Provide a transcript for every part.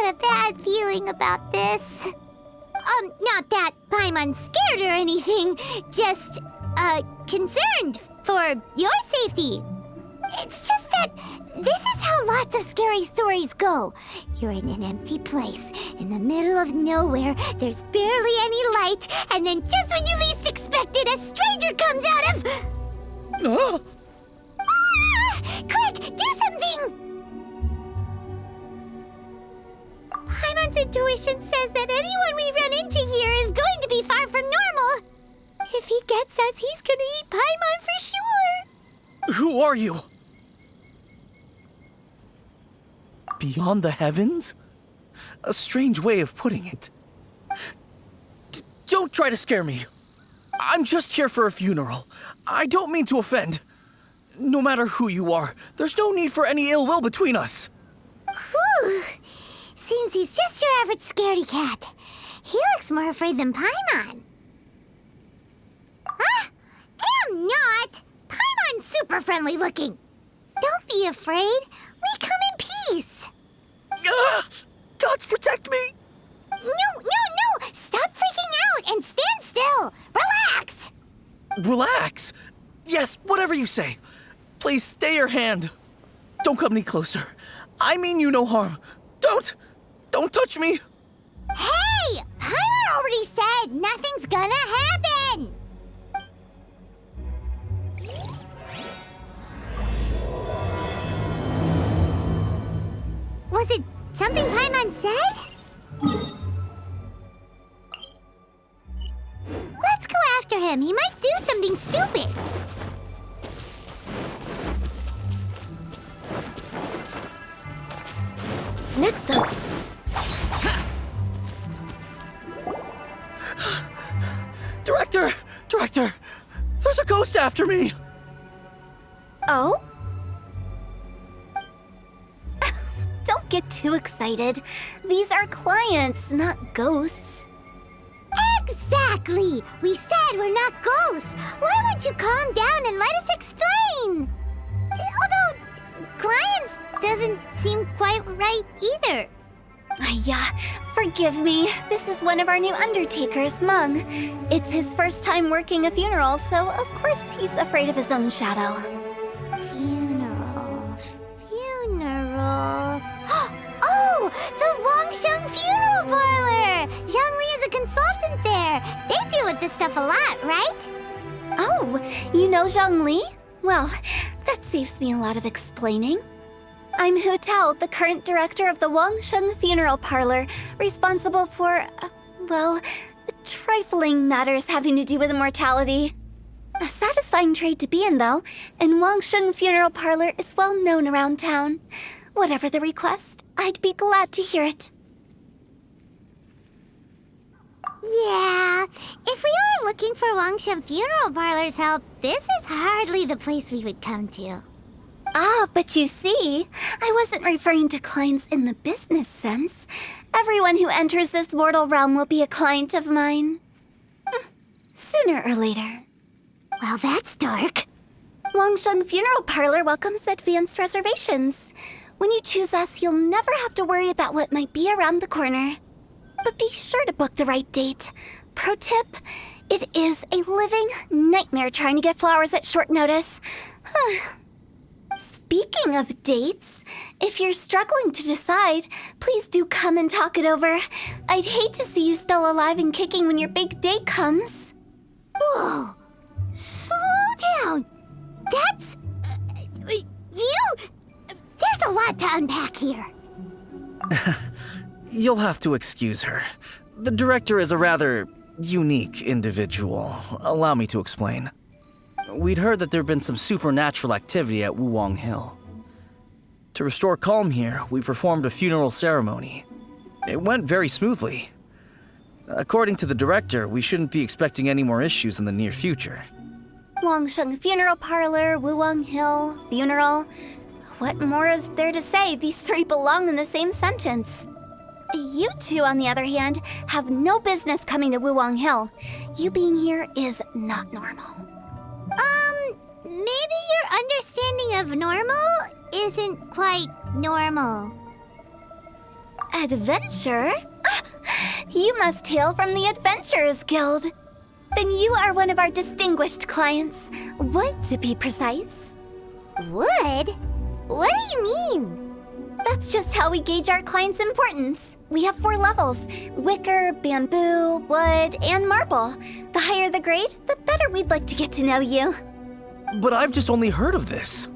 got a bad feeling about this. Not that Paimon's scared or anything, just, concerned for your safety. It's just that this is how lots of scary stories go. You're in an empty place, in the middle of nowhere, there's barely any light, and then just when you least expect it, a stranger comes out of... Ah! Quick, do something! Paimon's intuition says that anyone we run into here is going to be far from normal. If he gets us, he's gonna eat Paimon for sure. Who are you? Beyond the heavens? A strange way of putting it. Don't try to scare me. I'm just here for a funeral. I don't mean to offend. No matter who you are, there's no need for any ill will between us. Whew. Seems he's just your average scaredy cat. He looks more afraid than Paimon. Huh? I'm not! Paimon's super friendly looking. Don't be afraid. We come in peace. Gods protect me! No! Stop freaking out and stand still. Relax. Relax. Yes, whatever you say. Please stay your hand. Don't come any closer. I mean you no harm. Don't touch me. Hey! Paimon already said nothing's gonna happen. Was it something Paimon said? Let's go after him. He might do something stupid. Next up. Director! There's a ghost after me! Oh? Don't get too excited. These are clients, not ghosts. Exactly! We said we're not ghosts. Why won't you calm down and let us explain? Although, clients doesn't seem quite right either. Yeah, forgive me. This is one of our new undertakers, Mung. It's his first time working a funeral, so of course he's afraid of his own shadow. Funeral. Oh! The Wangsheng Funeral Parlor! Zhongli is a consultant there. They deal with this stuff a lot, right? Oh, you know Zhongli? Well, that saves me a lot of explaining. I'm Hutao, the current director of the Wangsheng Funeral Parlor, responsible for, trifling matters having to do with immortality. A satisfying trade to be in, though, and Wangsheng Funeral Parlor is well known around town. Whatever the request, I'd be glad to hear it. Yeah, if we were looking for Wangsheng Funeral Parlor's help, this is hardly the place we would come to. Ah, but you see, I wasn't referring to clients in the business sense. Everyone who enters this mortal realm will be a client of mine. Sooner or later. Well, that's dark. Wangsheng Funeral Parlor welcomes advanced reservations. When you choose us, you'll never have to worry about what might be around the corner. But be sure to book the right date. Pro tip, it is a living nightmare trying to get flowers at short notice. Speaking of dates, if you're struggling to decide, please do come and talk it over. I'd hate to see you still alive and kicking when your big day comes. Whoa! Slow down! That's... There's a lot to unpack here. You'll have to excuse her. The director is a rather unique individual. Allow me to explain. We'd heard that there'd been some supernatural activity at Wuwang Hill. To restore calm here, we performed a funeral ceremony. It went very smoothly. According to the director, we shouldn't be expecting any more issues in the near future. Wangsheng Funeral Parlor, Wuwang Hill, funeral. What more is there to say? These three belong in the same sentence. You two, on the other hand, have no business coming to Wuwang Hill. You being here is not normal. Maybe your understanding of normal isn't quite normal. Adventure? You must hail from the Adventurers Guild. Then you are one of our distinguished clients. Wood, to be precise. Wood? What do you mean? That's just how we gauge our clients' importance. We have 4 levels: wicker, bamboo, wood, and marble. The higher the grade, the better we'd like to get to know you. But I've just only heard of this.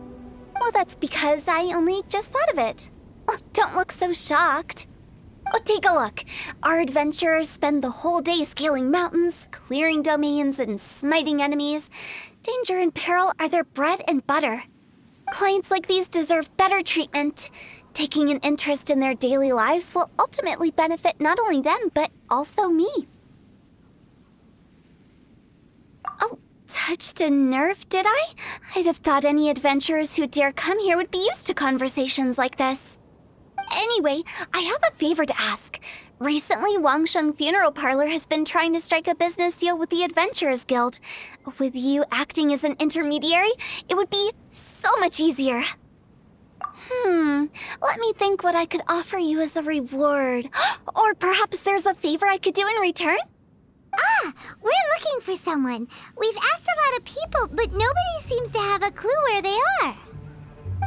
Well, that's because I only just thought of it. Oh, don't look so shocked. Oh, take a look. Our adventurers spend the whole day scaling mountains, clearing domains, and smiting enemies. Danger and peril are their bread and butter. Clients like these deserve better treatment. Taking an interest in their daily lives will ultimately benefit not only them, but also me. Oh, touched a nerve, did I? I'd have thought any adventurers who dare come here would be used to conversations like this. Anyway, I have a favor to ask. Recently, Wangsheng Funeral Parlor has been trying to strike a business deal with the Adventurers Guild. With you acting as an intermediary, it would be so much easier. Let me think what I could offer you as a reward. Or perhaps there's a favor I could do in return? Ah, we're looking for someone. We've asked a lot of people, but nobody seems to have a clue where they are.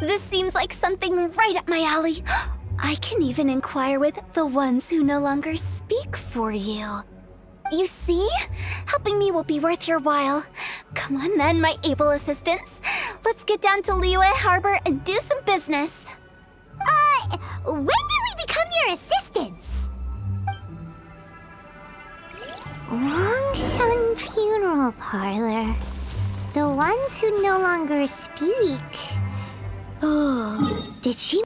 This seems like something right up my alley. I can even inquire with the ones who no longer speak for you. You see? Helping me will be worth your while. Come on then, my able assistants. Let's get down to Liyue Harbor and do some business. When did we become your assistants? Wangsheng Funeral Parlor. The ones who no longer speak. Oh, did she...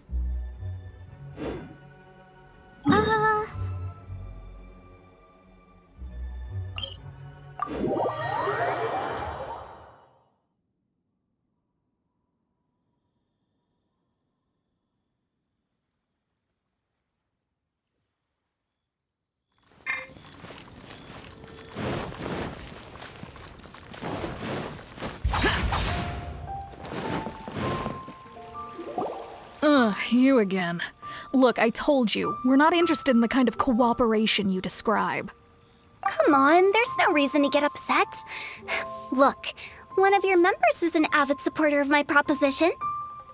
You again. Look, I told you, we're not interested in the kind of cooperation you describe. Come on, there's no reason to get upset. Look, one of your members is an avid supporter of my proposition.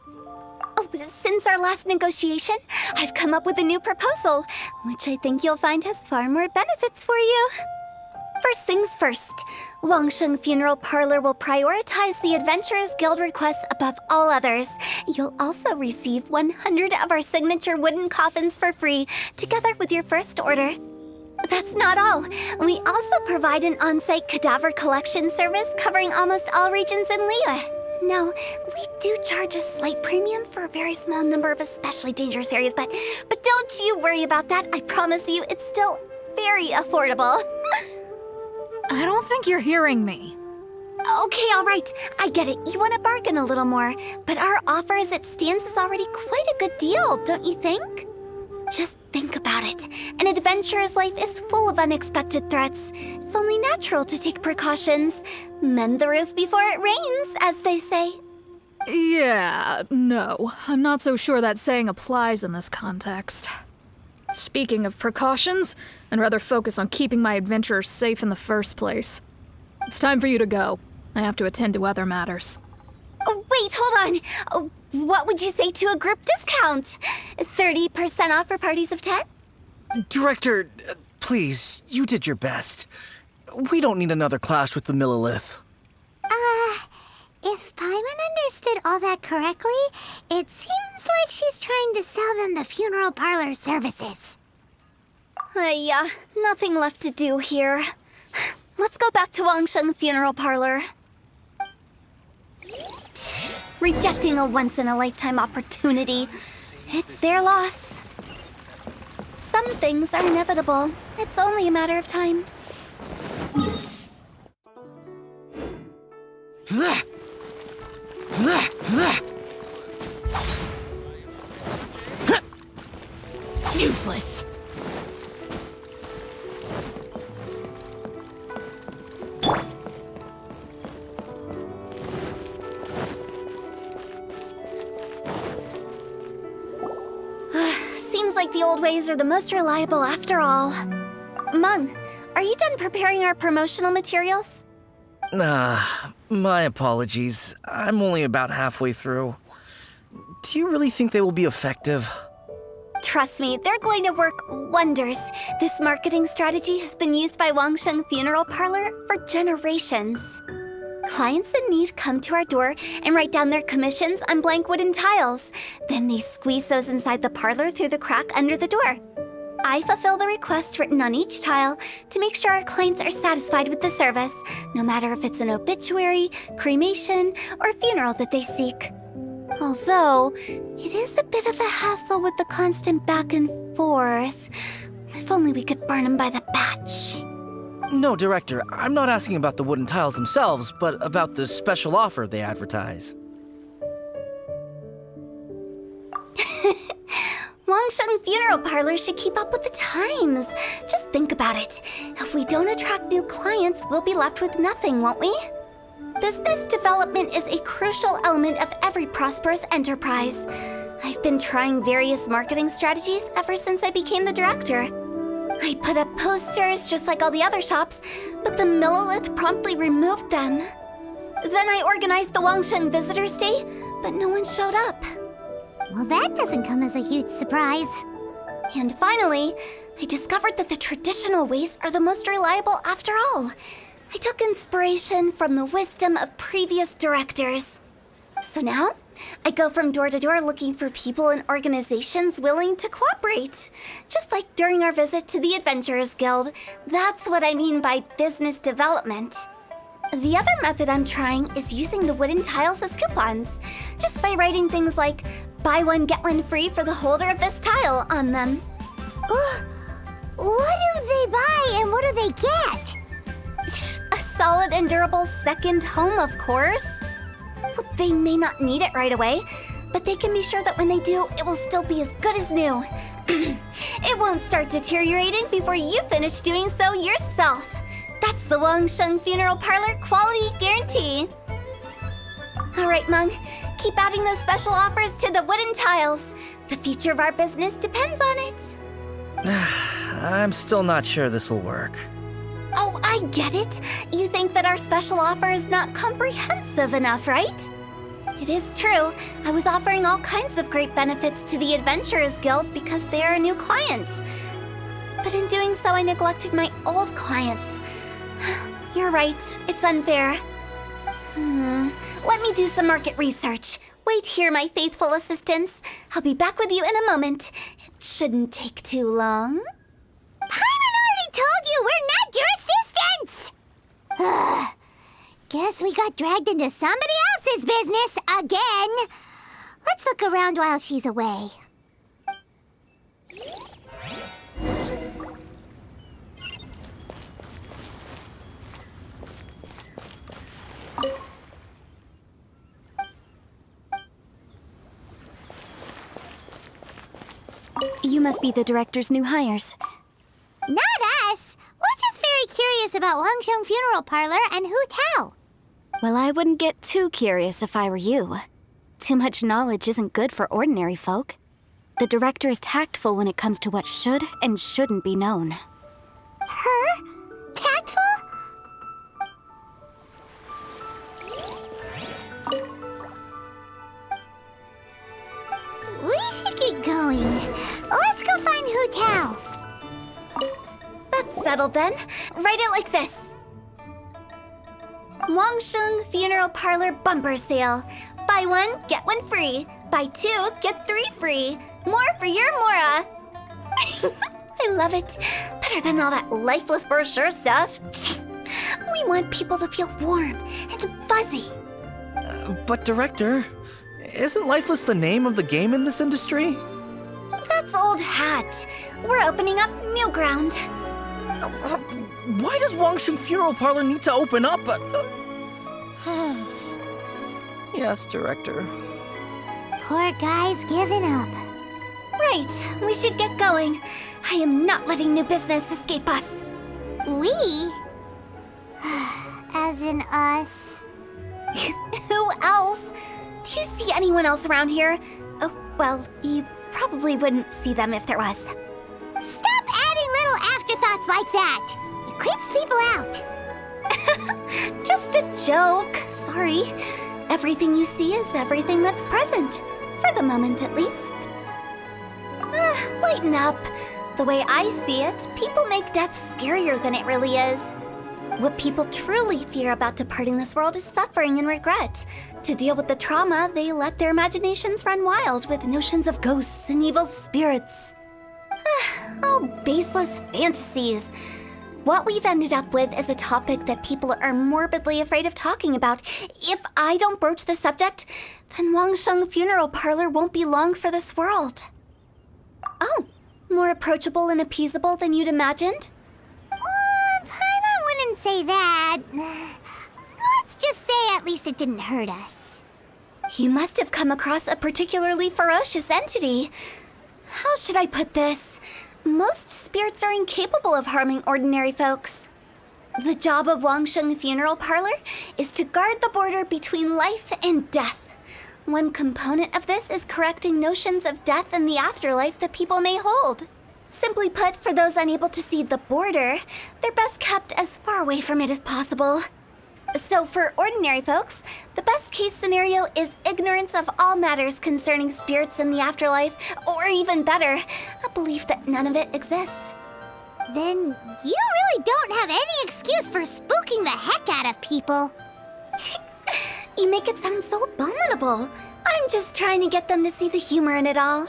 Oh, since our last negotiation, I've come up with a new proposal, which I think you'll find has far more benefits for you. First things first, Wangsheng Funeral Parlor will prioritize the Adventurers Guild requests above all others. You'll also receive 100 of our signature wooden coffins for free, together with your first order. That's not all. We also provide an on-site cadaver collection service covering almost all regions in Liyue. Now, we do charge a slight premium for a very small number of especially dangerous areas, but don't you worry about that. I promise you, it's still very affordable. I don't think you're hearing me. Okay, all right. I get it. You want to bargain a little more, but our offer as it stands is already quite a good deal, don't you think? Just think about it. An adventurer's life is full of unexpected threats. It's only natural to take precautions. Mend the roof before it rains, as they say. Yeah, no. I'm not so sure that saying applies in this context. Speaking of precautions, I'd rather focus on keeping my adventurers safe in the first place. It's time for you to go. I have to attend to other matters. Oh, wait, hold on. Oh, what would you say to a group discount? 30% off for parties of 10? Director, please, you did your best. We don't need another clash with the Millilith. If Paimon understood all that correctly, it seems like she's trying to sell them the funeral parlor services. Nothing left to do here. Let's go back to Wangsheng Funeral Parlor. Rejecting a once-in-a-lifetime opportunity. It's their loss. Some things are inevitable. It's only a matter of time. Useless! Seems like the old ways are the most reliable after all. Mung, are you done preparing our promotional materials? My apologies. I'm only about halfway through. Do you really think they will be effective? Trust me, they're going to work wonders. This marketing strategy has been used by Wangsheng Funeral Parlor for generations. Clients in need come to our door and write down their commissions on blank wooden tiles. Then they squeeze those inside the parlor through the crack under the door. I fulfill the request written on each tile to make sure our clients are satisfied with the service, no matter if it's an obituary, cremation, or funeral that they seek. Although, it is a bit of a hassle with the constant back and forth. If only we could burn them by the batch. No, Director, I'm not asking about the wooden tiles themselves, but about the special offer they advertise. Wangsheng Funeral Parlor should keep up with the times. Just think about it. If we don't attract new clients, we'll be left with nothing, won't we? Business development is a crucial element of every prosperous enterprise. I've been trying various marketing strategies ever since I became the director. I put up posters just like all the other shops, but the Millilith promptly removed them. Then I organized the Wangsheng Visitors Day, but no one showed up. Well, that doesn't come as a huge surprise. And finally, I discovered that the traditional ways are the most reliable after all. I took inspiration from the wisdom of previous directors. So now, I go from door to door looking for people and organizations willing to cooperate. Just like during our visit to the Adventurers Guild. That's what I mean by business development. The other method I'm trying is using the wooden tiles as coupons. Just by writing things like, buy one, get one free for the holder of this tile on them. What do they buy and what do they get? A solid and durable second home, of course. Well, they may not need it right away, but they can be sure that when they do, it will still be as good as new. It won't start deteriorating before you finish doing so yourself. That's the Wangsheng Funeral Parlor quality guarantee. All right, Mung, keep adding those special offers to the wooden tiles. The future of our business depends on it. I'm still not sure this will work. Oh, I get it. You think that our special offer is not comprehensive enough, right? It is true. I was offering all kinds of great benefits to the Adventurers Guild because they are a new client. But in doing so, I neglected my old clients. You're right. It's unfair. Let me do some market research. Wait here, my faithful assistants. I'll be back with you in a moment. It shouldn't take too long. Paimon already told you we're not your assistants! Guess we got dragged into somebody else's business again. Let's look around while she's away. You must be the director's new hires. Not us! We're just very curious about Wangsheng Funeral Parlor and Hutao. Well, I wouldn't get too curious if I were you. Too much knowledge isn't good for ordinary folk. The director is tactful when it comes to what should and shouldn't be known. Her? Tactful? We should get going. Let's go find Hutao. That's settled then. Write it like this. Wangsheng Funeral Parlor Bumper Sale. Buy one, get one free. Buy two, get three free. More for your Mora. I love it. Better than all that lifeless brochure stuff. We want people to feel warm and fuzzy. But Director, isn't Lifeless the name of the game in this industry? That's old hat. We're opening up new ground. Why does Wangsheng Funeral Parlor need to open up? Yes, Director. Poor guy's giving up. Right, we should get going. I am not letting new business escape us. We? As in us. Who else? Do you see anyone else around here? Oh, well, you probably wouldn't see them if there was. Stop adding little afterthoughts like that! It creeps people out. Just a joke. Sorry. Everything you see is everything that's present. For the moment, at least. Lighten up. The way I see it, people make death scarier than it really is. What people truly fear about departing this world is suffering and regret. To deal with the trauma, they let their imaginations run wild with notions of ghosts and evil spirits. Oh, baseless fantasies. What we've ended up with is a topic that people are morbidly afraid of talking about. If I don't broach the subject, then Wangsheng Funeral Parlor won't be long for this world. Oh, more approachable and appeasable than you'd imagined? Paimon wouldn't say that. Let's just say at least it didn't hurt us. You must have come across a particularly ferocious entity. How should I put this? Most spirits are incapable of harming ordinary folks. The job of Wangsheng Funeral Parlor is to guard the border between life and death. One component of this is correcting notions of death and the afterlife that people may hold. Simply put, for those unable to see the border, they're best kept as far away from it as possible. So for ordinary folks, the best case scenario is ignorance of all matters concerning spirits in the afterlife, or even better, a belief that none of it exists. Then you really don't have any excuse for spooking the heck out of people. You make it sound so abominable. I'm just trying to get them to see the humor in it all.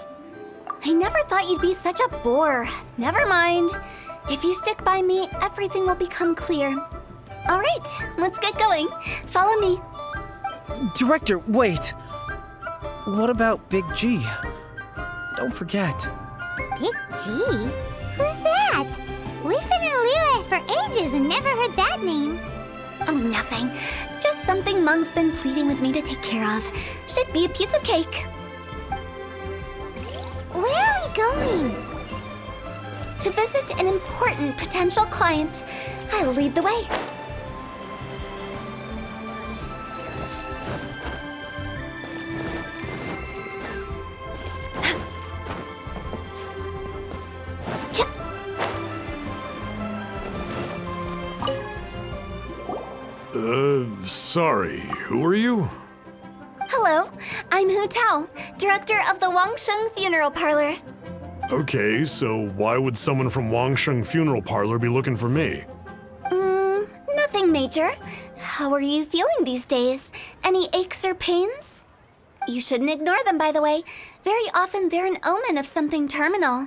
I never thought you'd be such a bore. Never mind. If you stick by me, everything will become clear. All right, let's get going. Follow me. Director, wait! What about Big G? Don't forget. Big G? Who's that? We've been in Liyue for ages and never heard that name. Oh, nothing. Just something Mung's been pleading with me to take care of. Should be a piece of cake. Where are we going? To visit an important potential client. I'll lead the way. Sorry, who are you? Hello, I'm Hutao, director of the Wangsheng Funeral Parlor. Okay, so why would someone from Wangsheng Funeral Parlor be looking for me? Nothing major. How are you feeling these days? Any aches or pains? You shouldn't ignore them, by the way. Very often they're an omen of something terminal.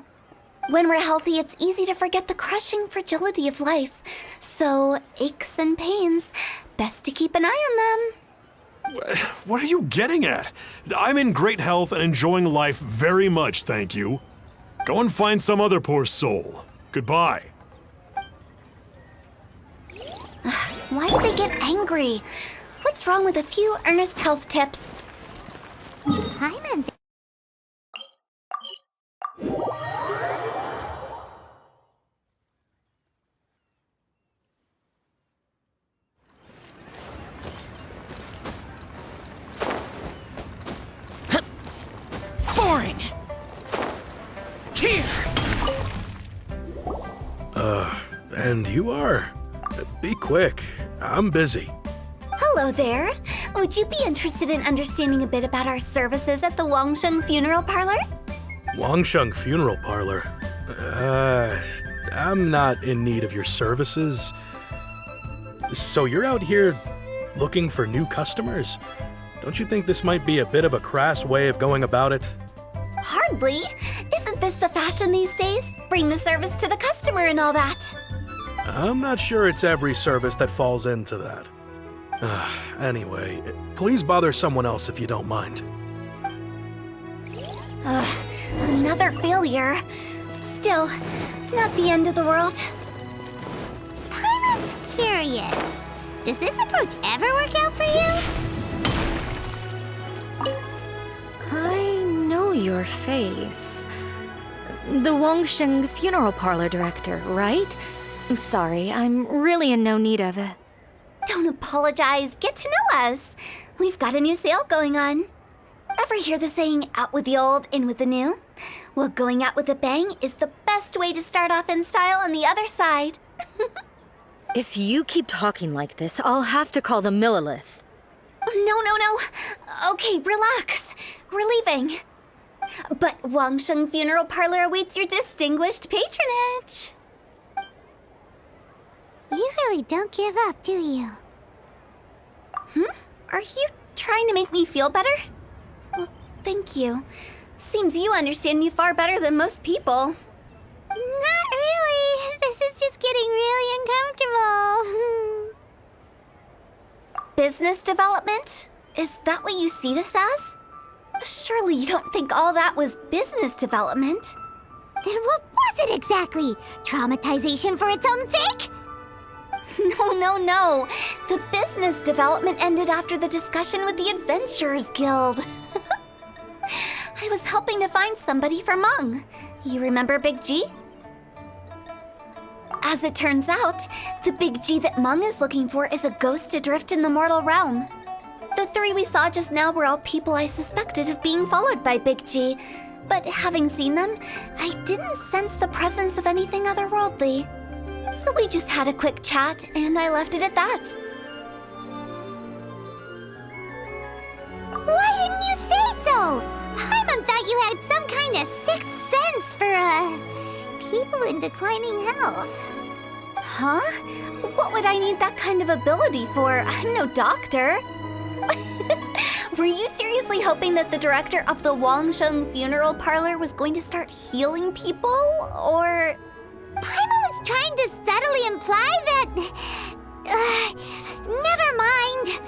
When we're healthy, it's easy to forget the crushing fragility of life. So, aches and pains, best to keep an eye on them. What are you getting at? I'm in great health and enjoying life very much, thank you. Go and find some other poor soul. Goodbye. Why do they get angry? What's wrong with a few earnest health tips? Paimon. Boring! Here! And you are? Be quick. I'm busy. Hello there. Would you be interested in understanding a bit about our services at the Wangsheng Funeral Parlor? Wangsheng Funeral Parlor? I'm not in need of your services. So you're out here looking for new customers? Don't you think this might be a bit of a crass way of going about it? Hardly. Isn't this the fashion these days? Bring the service to the customer and all that. I'm not sure it's every service that falls into that. Anyway, please bother someone else if you don't mind. Another failure. Still, not the end of the world. Paimon's curious. Does this approach ever work out for you? I know your face. The Wangsheng Funeral Parlor director, right? I'm sorry, I'm really in no need of it. Don't apologize. Get to know us. We've got a new sale going on. Ever hear the saying, out with the old, in with the new? Well, going out with a bang is the best way to start off in style on the other side. If you keep talking like this, I'll have to call the Millilith. No. Okay, relax. We're leaving. But Wangsheng Funeral Parlor awaits your distinguished patronage. You really don't give up, do you? Are you trying to make me feel better? Well, thank you. Seems you understand me far better than most people. Not really. This is just getting really uncomfortable. Business development? Is that what you see this as? Surely you don't think all that was business development. Then what was it exactly? Traumatization for its own sake? No. The business development ended after the discussion with the Adventurers Guild. I was helping to find somebody for Mung. You remember Big G? As it turns out, the Big G that Mung is looking for is a ghost adrift in the mortal realm. The three we saw just now were all people I suspected of being followed by Big G, but having seen them, I didn't sense the presence of anything otherworldly. So we just had a quick chat, and I left it at that. Why didn't you say so? Paimon thought you had some kind of sixth sense for, people in declining health. Huh? What would I need that kind of ability for? I'm no doctor. Were you seriously hoping that the director of the Wangsheng Funeral Parlor was going to start healing people, or...? Paimon was trying to subtly imply that... never mind.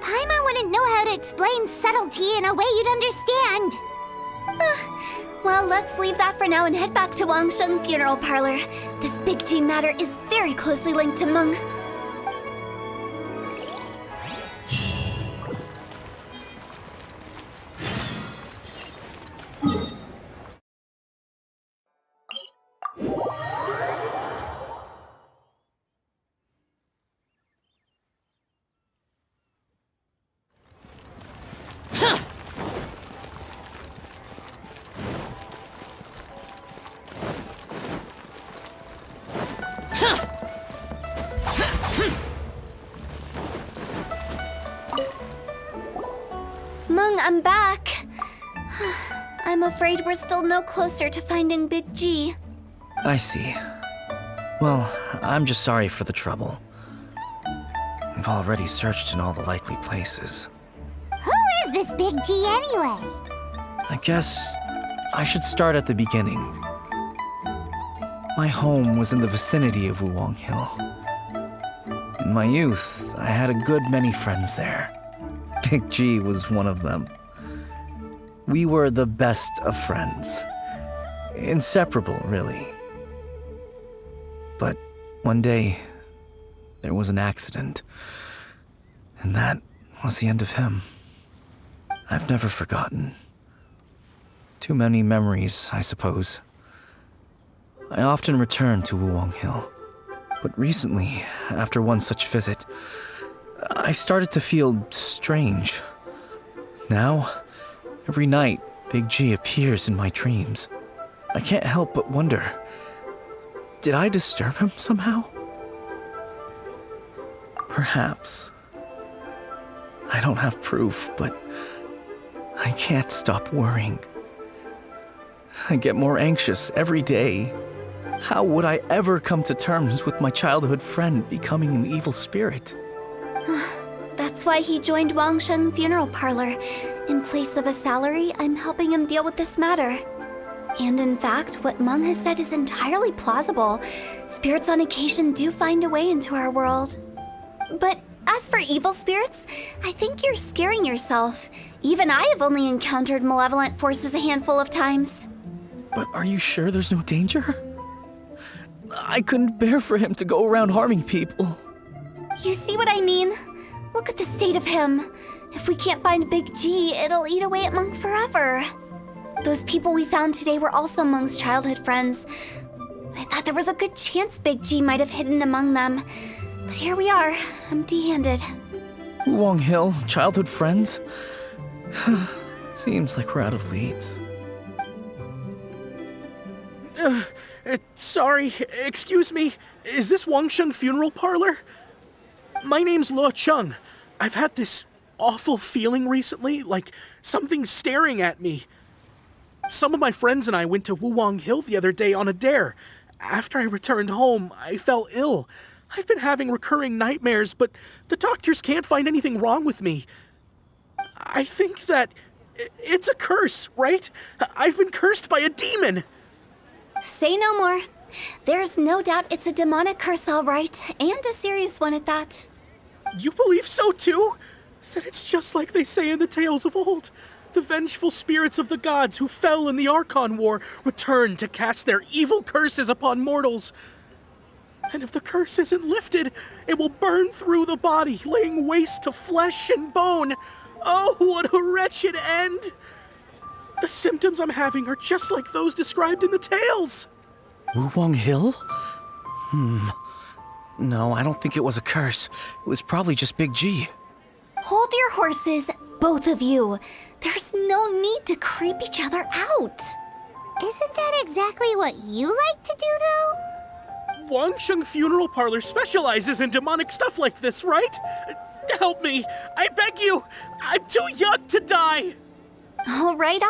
Paimon wouldn't know how to explain subtlety in a way you'd understand. Well, let's leave that for now and head back to Wangsheng Funeral Parlor. This Big G matter is very closely linked to Mung. Mung, I'm back. I'm afraid we're still no closer to finding Big G. I see. Well, I'm just sorry for the trouble. We've already searched in all the likely places. Who is this Big G anyway? I guess I should start at the beginning. My home was in the vicinity of Wuwang Hill. In my youth, I had a good many friends there. Big G was one of them. We were the best of friends. Inseparable, really. But one day, there was an accident. And that was the end of him. I've never forgotten. Too many memories, I suppose. I often return to Wuwang Hill. But recently, after one such visit, I started to feel strange. Now, every night, Big G appears in my dreams. I can't help but wonder, did I disturb him somehow? Perhaps. I don't have proof, but I can't stop worrying. I get more anxious every day. How would I ever come to terms with my childhood friend becoming an evil spirit? That's why he joined Wangsheng Funeral Parlor. In place of a salary, I'm helping him deal with this matter. And in fact, what Mung has said is entirely plausible. Spirits on occasion do find a way into our world. But as for evil spirits, I think you're scaring yourself. Even I have only encountered malevolent forces a handful of times. But are you sure there's no danger? I couldn't bear for him to go around harming people. You see what I mean? Look at the state of him. If we can't find Big G, it'll eat away at Mung forever. Those people we found today were also Mung's childhood friends. I thought there was a good chance Big G might have hidden among them. But here we are, empty-handed. Wuwang Hill, childhood friends? Seems like we're out of leads. Sorry, excuse me. Is this Wangsheng Funeral Parlor? My name's Luo Chung. I've had this awful feeling recently, like something's staring at me. Some of my friends and I went to Wuwang Hill the other day on a dare. After I returned home, I fell ill. I've been having recurring nightmares, but the doctors can't find anything wrong with me. I think that it's a curse, right? I've been cursed by a demon. Say no more. There's no doubt it's a demonic curse, all right, and a serious one at that. You believe so too? That it's just like they say in the tales of old. The vengeful spirits of the gods who fell in the Archon War return to cast their evil curses upon mortals. And if the curse isn't lifted, it will burn through the body, laying waste to flesh and bone. Oh, what a wretched end! The symptoms I'm having are just like those described in the tales. Wuwang Hill? No, I don't think it was a curse. It was probably just Big G. Hold your horses, both of you. There's no need to creep each other out. Isn't that exactly what you like to do, though? Wangsheng Funeral Parlor specializes in demonic stuff like this, right? Help me, I beg you. I'm too young to die. All right.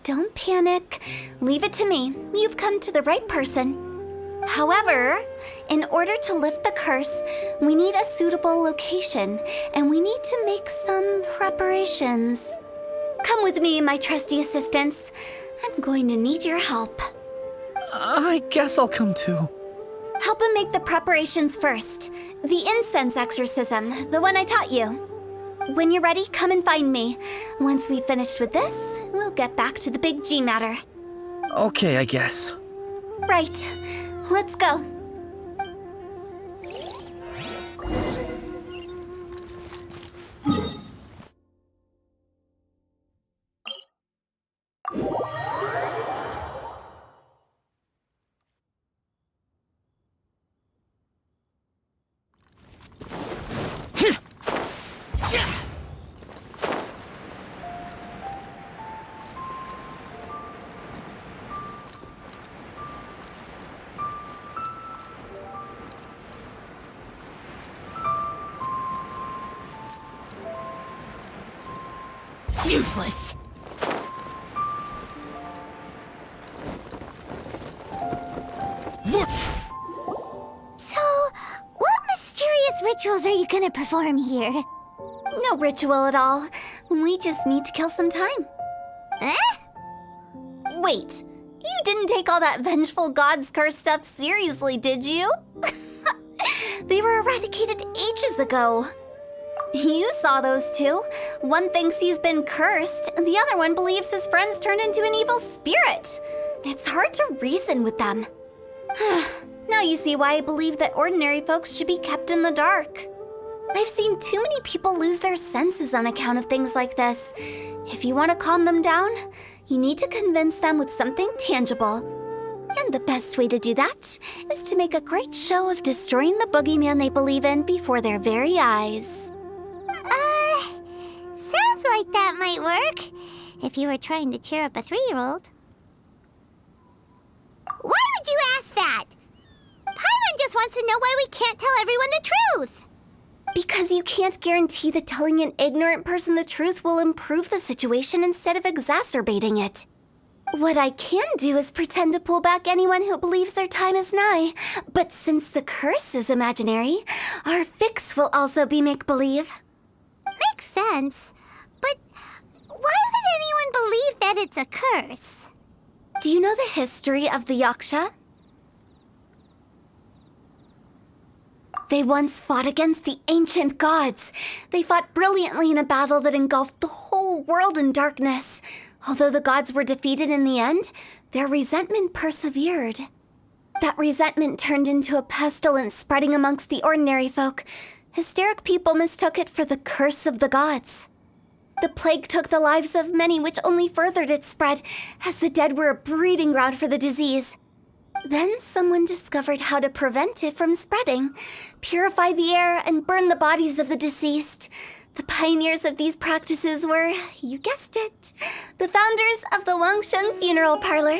Don't panic. Leave it to me. You've come to the right person. However, in order to lift the curse, we need a suitable location, and we need to make some preparations. Come with me, my trusty assistants. I'm going to need your help. I guess I'll come too. Help him make the preparations first. The incense exorcism, the one I taught you. When you're ready, come and find me. Once we've finished with this, we'll get back to the Big G matter. Okay, I guess. Right. Let's go. Useless. So, what mysterious rituals are you gonna perform here? No ritual at all. We just need to kill some time. Eh? Wait, you didn't take all that vengeful god's curse stuff seriously, did you? They were eradicated ages ago. You saw those two. One thinks he's been cursed, and the other one believes his friends turned into an evil spirit. It's hard to reason with them. Now you see why I believe that ordinary folks should be kept in the dark. I've seen too many people lose their senses on account of things like this. If you want to calm them down, you need to convince them with something tangible. And the best way to do that is to make a great show of destroying the boogeyman they believe in before their very eyes. Sounds like that might work. If you were trying to cheer up a 3-year-old. Why would you ask that? Paimon just wants to know why we can't tell everyone the truth. Because you can't guarantee that telling an ignorant person the truth will improve the situation instead of exacerbating it. What I can do is pretend to pull back anyone who believes their time is nigh. But since the curse is imaginary, our fix will also be make-believe. Makes sense. But why would anyone believe that it's a curse? Do you know the history of the Yaksha? They once fought against the ancient gods. They fought brilliantly in a battle that engulfed the whole world in darkness. Although the gods were defeated in the end, their resentment persevered. That resentment turned into a pestilence spreading amongst the ordinary folk. Hysteric people mistook it for the curse of the gods. The plague took the lives of many, which only furthered its spread, as the dead were a breeding ground for the disease. Then someone discovered how to prevent it from spreading, purify the air, and burn the bodies of the deceased. The pioneers of these practices were, you guessed it, the founders of the Wangsheng Funeral Parlor.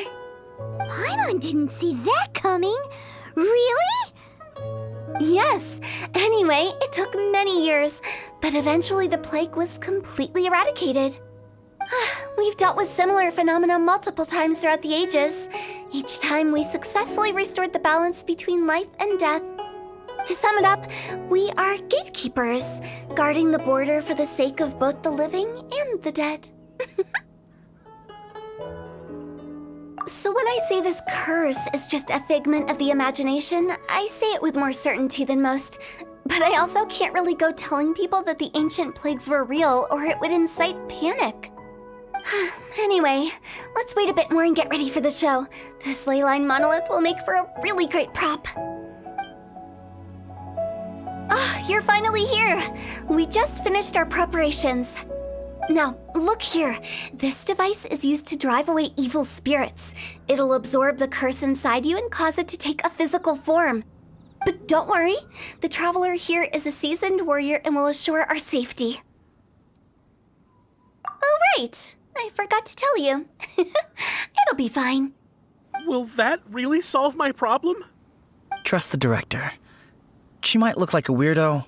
Paimon didn't see that coming. Really? Yes. Anyway, it took many years, but eventually the plague was completely eradicated. We've dealt with similar phenomena multiple times throughout the ages. Each time we successfully restored the balance between life and death. To sum it up, we are gatekeepers, guarding the border for the sake of both the living and the dead. So when I say this curse is just a figment of the imagination, I say it with more certainty than most. But I also can't really go telling people that the ancient plagues were real, or it would incite panic. Anyway, let's wait a bit more and get ready for the show. This ley line monolith will make for a really great prop. Ah, you're finally here! We just finished our preparations. Now, look here. This device is used to drive away evil spirits. It'll absorb the curse inside you and cause it to take a physical form. But don't worry, the traveler here is a seasoned warrior and will assure our safety. Oh, right. I forgot to tell you. It'll be fine. Will that really solve my problem? Trust the director. She might look like a weirdo,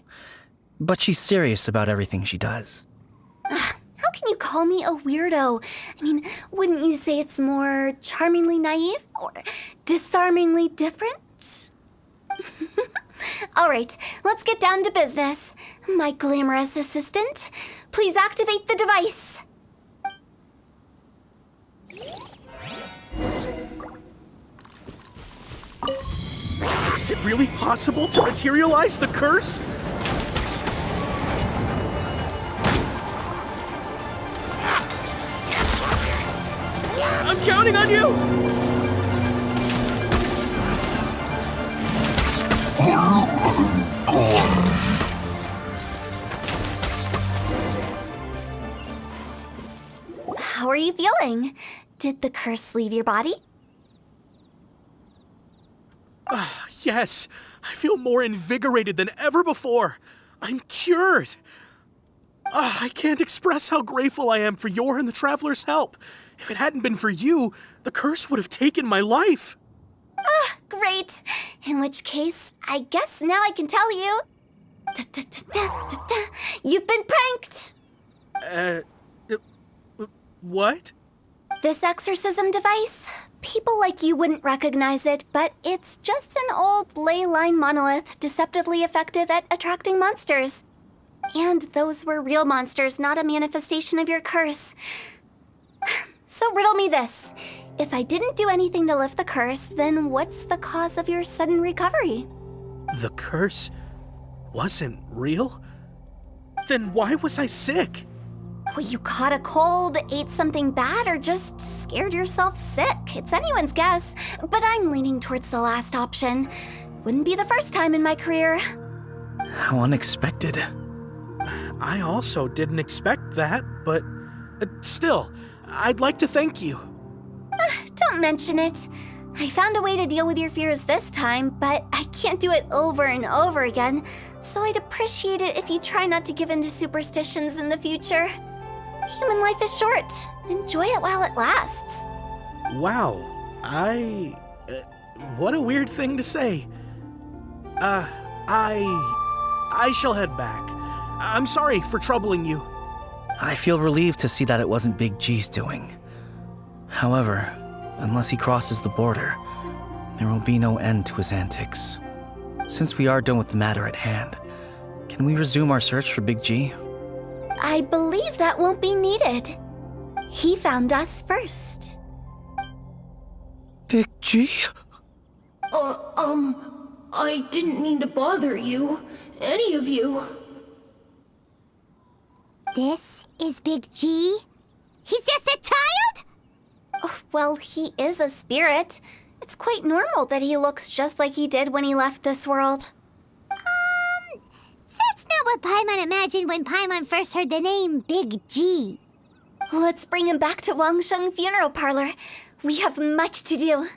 but she's serious about everything she does. How can you call me a weirdo? I mean, wouldn't you say it's more charmingly naive or disarmingly different? All right, let's get down to business. My glamorous assistant, please activate the device. Is it really possible to materialize the curse? I'm counting on you! How are you feeling? Did the curse leave your body? Yes, I feel more invigorated than ever before. I'm cured. I can't express how grateful I am for your and the Traveler's help. If it hadn't been for you, the curse would have taken my life. Great. In which case, I guess now I can tell you. You've been pranked! What? This exorcism device? People like you wouldn't recognize it, but it's just an old ley line monolith deceptively effective at attracting monsters. And those were real monsters, not a manifestation of your curse. So riddle me this. If I didn't do anything to lift the curse, then what's the cause of your sudden recovery? The curse wasn't real? Then why was I sick? Well, you caught a cold, ate something bad, or just scared yourself sick. It's anyone's guess, but I'm leaning towards the last option. Wouldn't be the first time in my career. How unexpected. I also didn't expect that, but still, I'd like to thank you. Don't mention it. I found a way to deal with your fears this time, but I can't do it over and over again, so I'd appreciate it if you try not to give in to superstitions in the future. Human life is short. Enjoy it while it lasts. Wow, what a weird thing to say. I shall head back. I'm sorry for troubling you. I feel relieved to see that it wasn't Big G's doing. However, unless he crosses the border, there will be no end to his antics. Since we are done with the matter at hand, can we resume our search for Big G? I believe that won't be needed. He found us first. Big G? I didn't mean to bother you. Any of you. This is Big G? He's just a child? Oh, well, he is a spirit. It's quite normal that he looks just like he did when he left this world. That's not what Paimon imagined when Paimon first heard the name Big G. Let's bring him back to Wangsheng Funeral Parlor. We have much to do.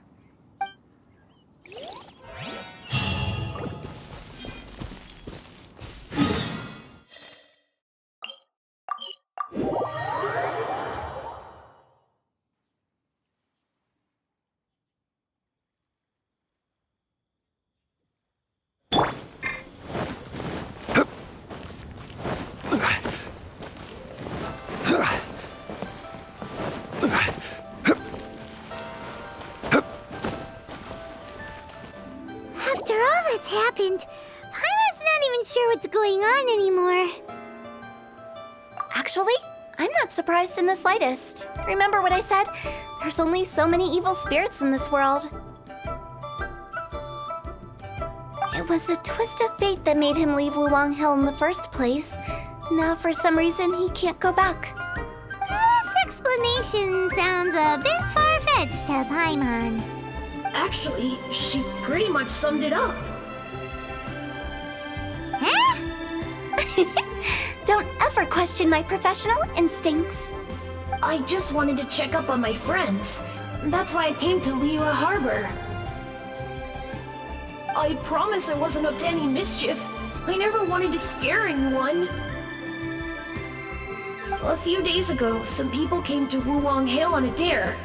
that's happened, Paimon's not even sure what's going on anymore. Actually, I'm not surprised in the slightest. Remember what I said? There's only so many evil spirits in this world. It was a twist of fate that made him leave Wuwang Hill in the first place. Now, for some reason, he can't go back. This explanation sounds a bit far-fetched to Paimon. Actually, she pretty much summed it up. Huh? Don't ever question my professional instincts. I just wanted to check up on my friends. That's why I came to Liyue Harbor. I promise I wasn't up to any mischief. I never wanted to scare anyone. A few days ago, some people came to Wuwang Hill on a dare.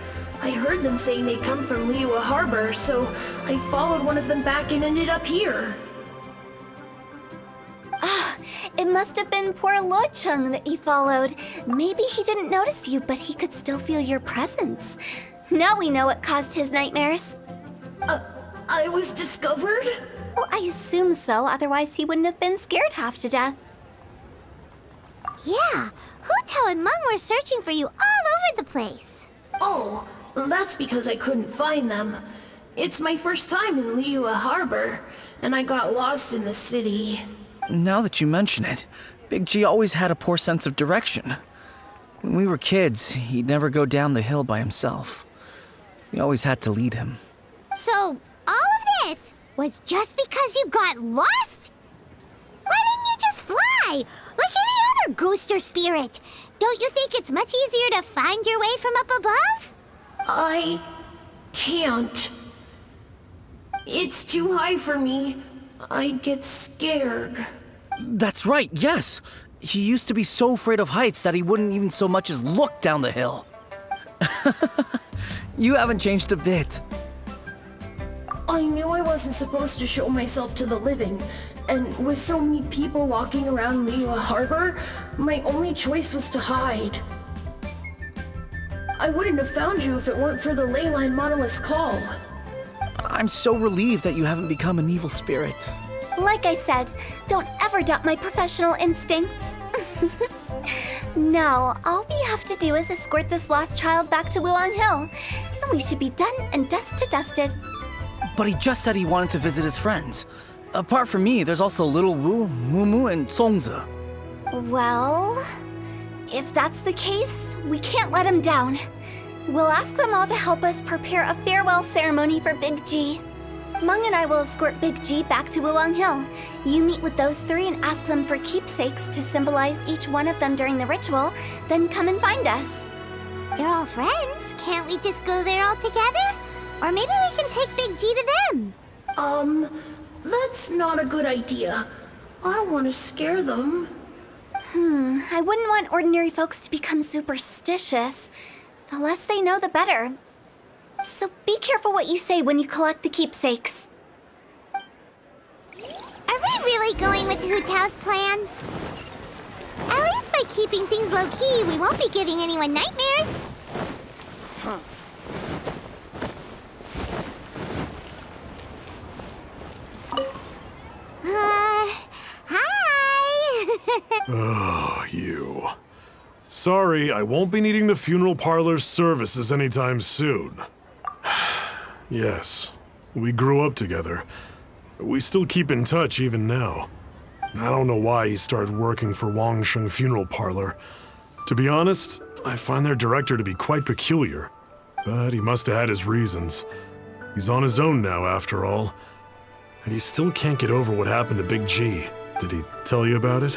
I heard them saying they'd come from Liyue Harbor, so I followed one of them back and ended up here. It must have been poor Luocheng that you followed. Maybe he didn't notice you, but he could still feel your presence. Now we know what caused his nightmares. I was discovered? Well, I assume so, otherwise he wouldn't have been scared half to death. Yeah, Hutao and Meng were searching for you all over the place. Oh, that's because I couldn't find them. It's my first time in Liyue Harbor, and I got lost in the city. Now that you mention it, Big G always had a poor sense of direction. When we were kids, he'd never go down the hill by himself. We always had to lead him. So, all of this was just because you got lost? Why didn't you just fly? Like any other ghost or spirit? Don't you think it's much easier to find your way from up above? I can't. It's too high for me. I'd get scared. That's right, yes! He used to be so afraid of heights that he wouldn't even so much as look down the hill. You haven't changed a bit. I knew I wasn't supposed to show myself to the living, and with so many people walking around Liyue Harbor, my only choice was to hide. I wouldn't have found you if it weren't for the Leyline Monolith's call. I'm so relieved that you haven't become an evil spirit. Like I said, don't ever doubt my professional instincts. Now, all we have to do is escort this lost child back to Wuwang Hill, and we should be done and dust to dusted. But he just said he wanted to visit his friends. Apart from me, there's also Little Wu, Mumu, and Songzi. Well, if that's the case, we can't let him down. We'll ask them all to help us prepare a farewell ceremony for Big G. Meng and I will escort Big G back to Wuwang Hill. You meet with those three and ask them for keepsakes to symbolize each one of them during the ritual, then come and find us. They're all friends. Can't we just go there all together? Or maybe we can take Big G to them. That's not a good idea. I don't want to scare them. I wouldn't want ordinary folks to become superstitious. The less they know, the better. So be careful what you say when you collect the keepsakes. Are we really going with Hutao's plan? At least by keeping things low-key, we won't be giving anyone nightmares. Hi! Oh, you. Sorry, I won't be needing the funeral parlor's services anytime soon. Yes, we grew up together. We still keep in touch even now. I don't know why he started working for Wangsheng Funeral Parlor. To be honest, I find their director to be quite peculiar. But he must have had his reasons. He's on his own now, after all. And he still can't get over what happened to Big G. Did he tell you about it?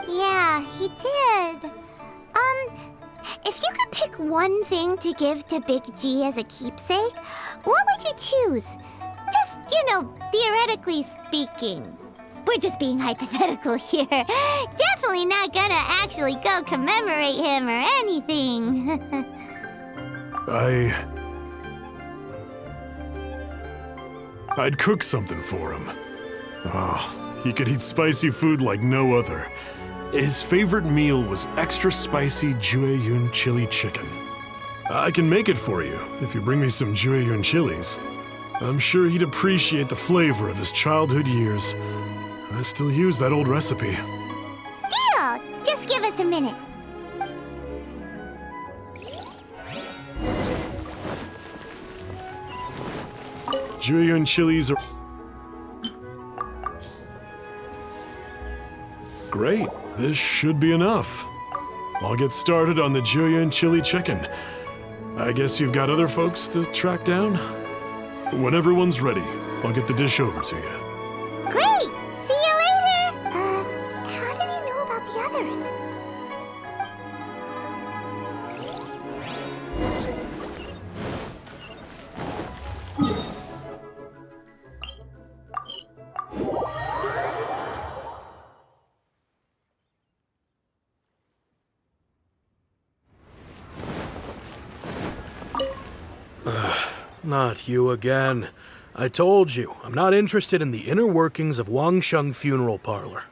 Yeah, he did. If you could pick one thing to give to Big G as a keepsake, what would you choose? Just, theoretically speaking. We're just being hypothetical here. Definitely not gonna actually go commemorate him or anything. I'd cook something for him. Oh, he could eat spicy food like no other. His favorite meal was extra spicy Jueyun chili chicken. I can make it for you if you bring me some Jueyun chilies. I'm sure he'd appreciate the flavor of his childhood years. I still use that old recipe. Deal! Just give us a minute. Julian chilies are... Great, this should be enough. I'll get started on the Julian chili chicken. I guess you've got other folks to track down? When everyone's ready, I'll get the dish over to you. Great! See you later! How did he know about the others? Not you again. I told you, I'm not interested in the inner workings of Wangsheng Funeral Parlor.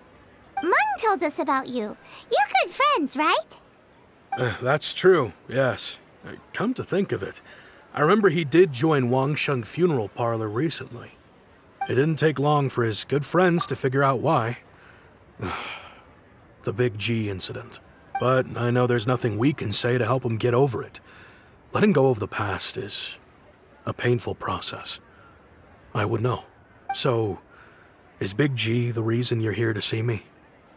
Mung told us about you. You're good friends, right? That's true, yes. Come to think of it, I remember he did join Wangsheng Funeral Parlor recently. It didn't take long for his good friends to figure out why. The Big G incident. But I know there's nothing we can say to help him get over it. Letting go of the past is a painful process. I would know. So, is Big G the reason you're here to see me?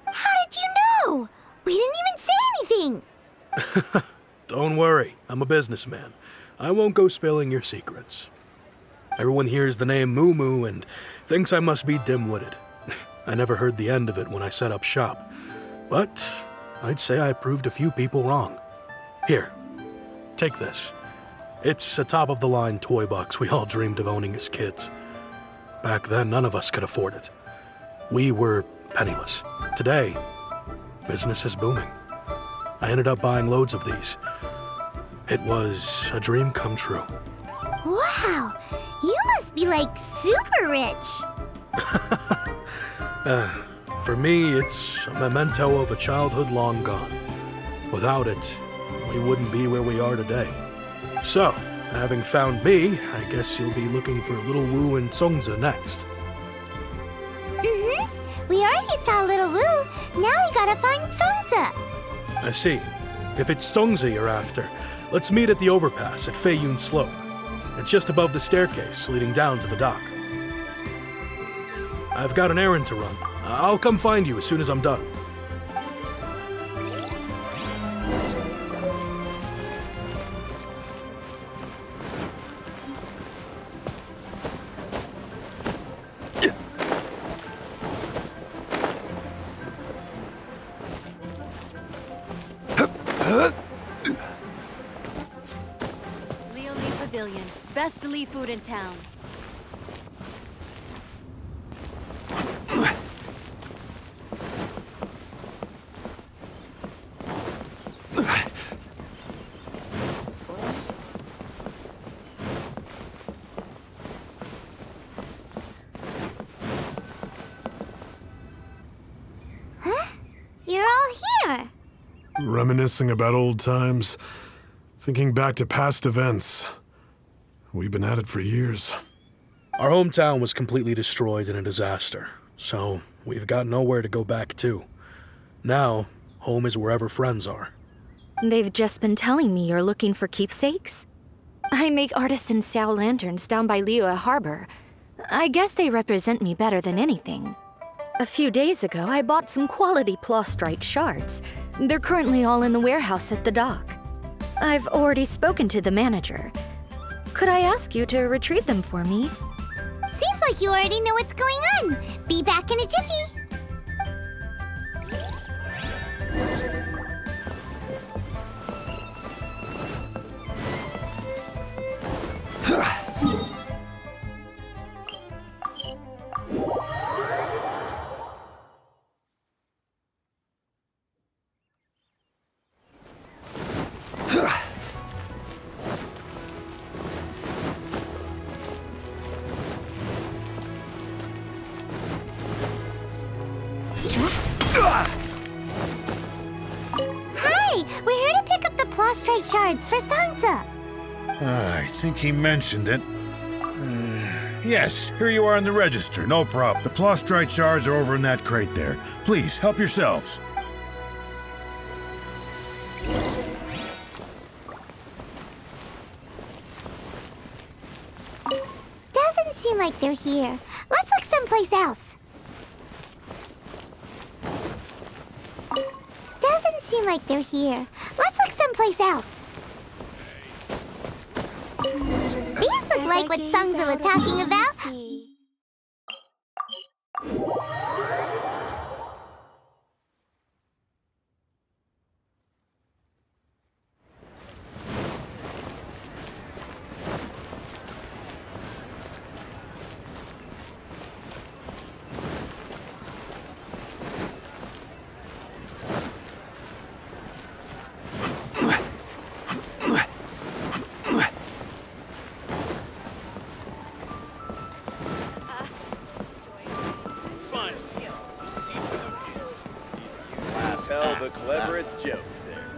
How did you know? We didn't even say anything. Don't worry, I'm a businessman. I won't go spilling your secrets. Everyone hears the name Moo Moo and thinks I must be dim-witted. I never heard the end of it when I set up shop. But I'd say I proved a few people wrong. Here, take this. It's a top-of-the-line toy box we all dreamed of owning as kids. Back then, none of us could afford it. We were penniless. Today, business is booming. I ended up buying loads of these. It was a dream come true. Wow! You must be like super rich. For me, it's a memento of a childhood long gone. Without it, we wouldn't be where we are today. So, having found me, I guess you'll be looking for Little Wu and Songzi next. We already saw Little Wu. Now we gotta find Songzi. I see. If it's Songzi you're after, let's meet at the overpass at Feiyun Slope. It's just above the staircase leading down to the dock. I've got an errand to run. I'll come find you as soon as I'm done. Pavilion. Best Lee food in town. You're all here. Reminiscing about old times, thinking back to past events. We've been at it for years. Our hometown was completely destroyed in a disaster, so we've got nowhere to go back to. Now, home is wherever friends are. They've just been telling me you're looking for keepsakes. I make artisan Xiao lanterns down by Liyue Harbor. I guess they represent me better than anything. A few days ago, I bought some quality plastrite shards. They're currently all in the warehouse at the dock. I've already spoken to the manager. Could I ask you to retrieve them for me? Seems like you already know what's going on. Be back in a jiffy. Hi, we're here to pick up the plastrite shards for Sansa. I think he mentioned it. Yes, here you are in the register, no problem. The plastrite shards are over in that crate there. Please, help yourselves. Doesn't seem like they're here. Let's look someplace else. Doesn't seem like they're here. Let's look someplace else. These look like what Sungza was talking about. Tell the cleverest jokes there.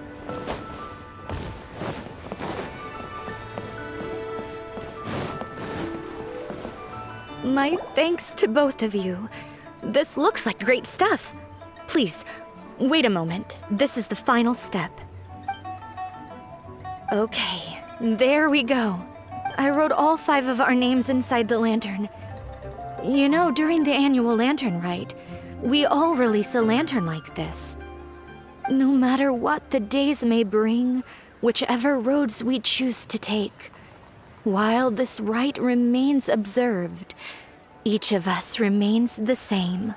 My thanks to both of you. This looks like great stuff. Please, wait a moment. This is the final step. Okay, there we go. I wrote all 5 of our names inside the lantern. You know, during the annual lantern rite, we all release a lantern like this. No matter what the days may bring, whichever roads we choose to take, while this rite remains observed, each of us remains the same.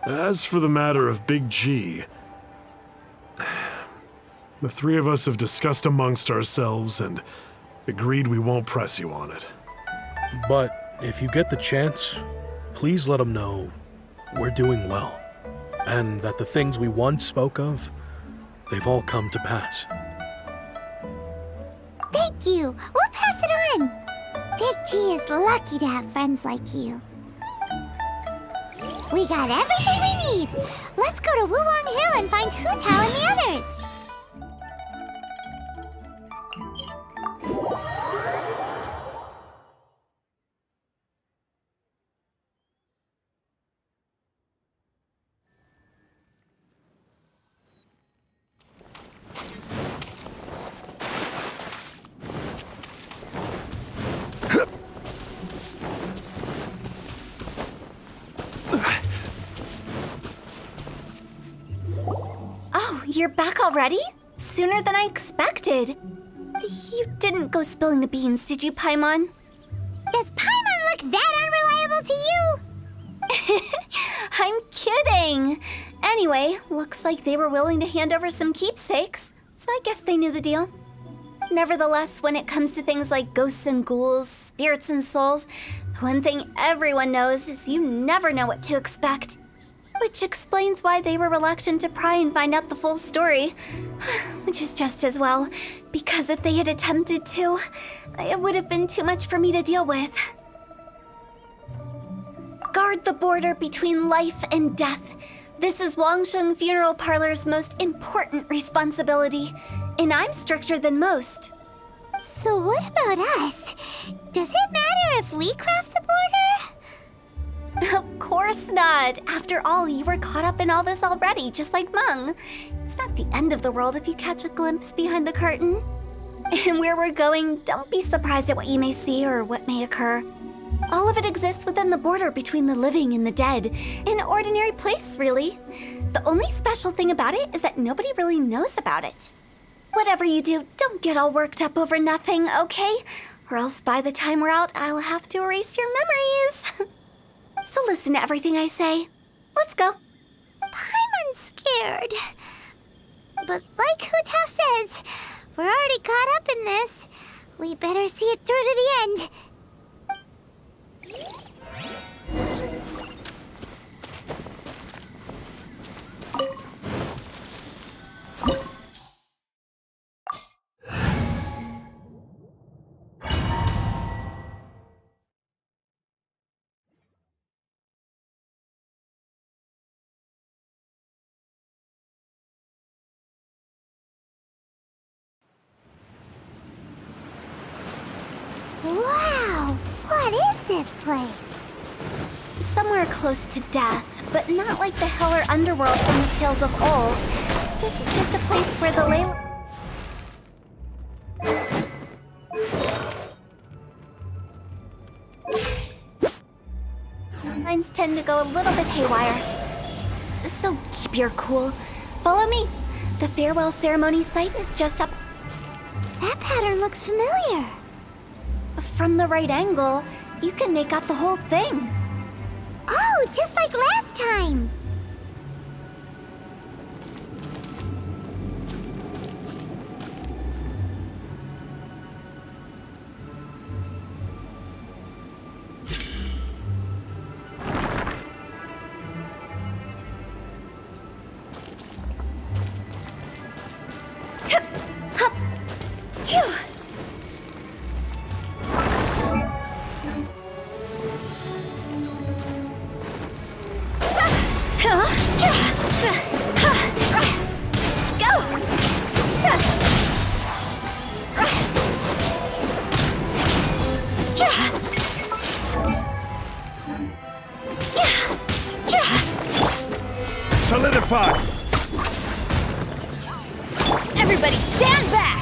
As for the matter of Big G, the 3 of us have discussed amongst ourselves and agreed we won't press you on it. But if you get the chance, please let them know we're doing well, and that the things we once spoke of, they've all come to pass. Thank you. We'll pass it on. Big G is lucky to have friends like you. We got everything we need. Let's go to Wuwang Hill and find Hutao and the others. You're back already? Sooner than I expected. You didn't go spilling the beans, did you, Paimon? Does Paimon look that unreliable to you? I'm kidding. Anyway, looks like they were willing to hand over some keepsakes, so I guess they knew the deal. Nevertheless, when it comes to things like ghosts and ghouls, spirits and souls, the one thing everyone knows is you never know what to expect. Which explains why they were reluctant to pry and find out the full story. Which is just as well, because if they had attempted to, it would have been too much for me to deal with. Guard the border between life and death. This is Wangsheng Funeral Parlor's most important responsibility, and I'm stricter than most. So what about us? Does it matter if we cross the border? Of course not. After all, you were caught up in all this already, just like Meng. It's not the end of the world if you catch a glimpse behind the curtain. And where we're going, don't be surprised at what you may see or what may occur. All of it exists within the border between the living and the dead. An ordinary place, really. The only special thing about it is that nobody really knows about it. Whatever you do, don't get all worked up over nothing, okay? Or else by the time we're out, I'll have to erase your memories. So listen to everything I say. Let's go. Paimon's scared. But like Hutao says, we're already caught up in this. We better see it through to the end. this place? Somewhere close to death, but not like the hell or underworld from the tales of old. This is just a place where the ley lines tend to go a little bit haywire. So keep your cool. Follow me. The farewell ceremony site is just up. That pattern looks familiar. From the right angle, you can make out the whole thing. Oh, just like last time. Solidify! Everybody stand back!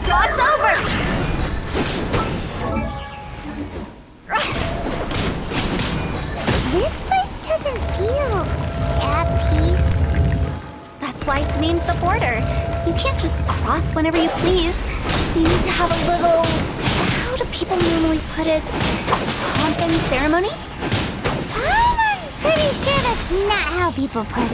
Cross over! This place doesn't feel at peace. That's why it's named the border. You can't just cross whenever you please. You need to have a little... How do people normally put it? Pomp and ceremony? I'm pretty sure that's not how people put it.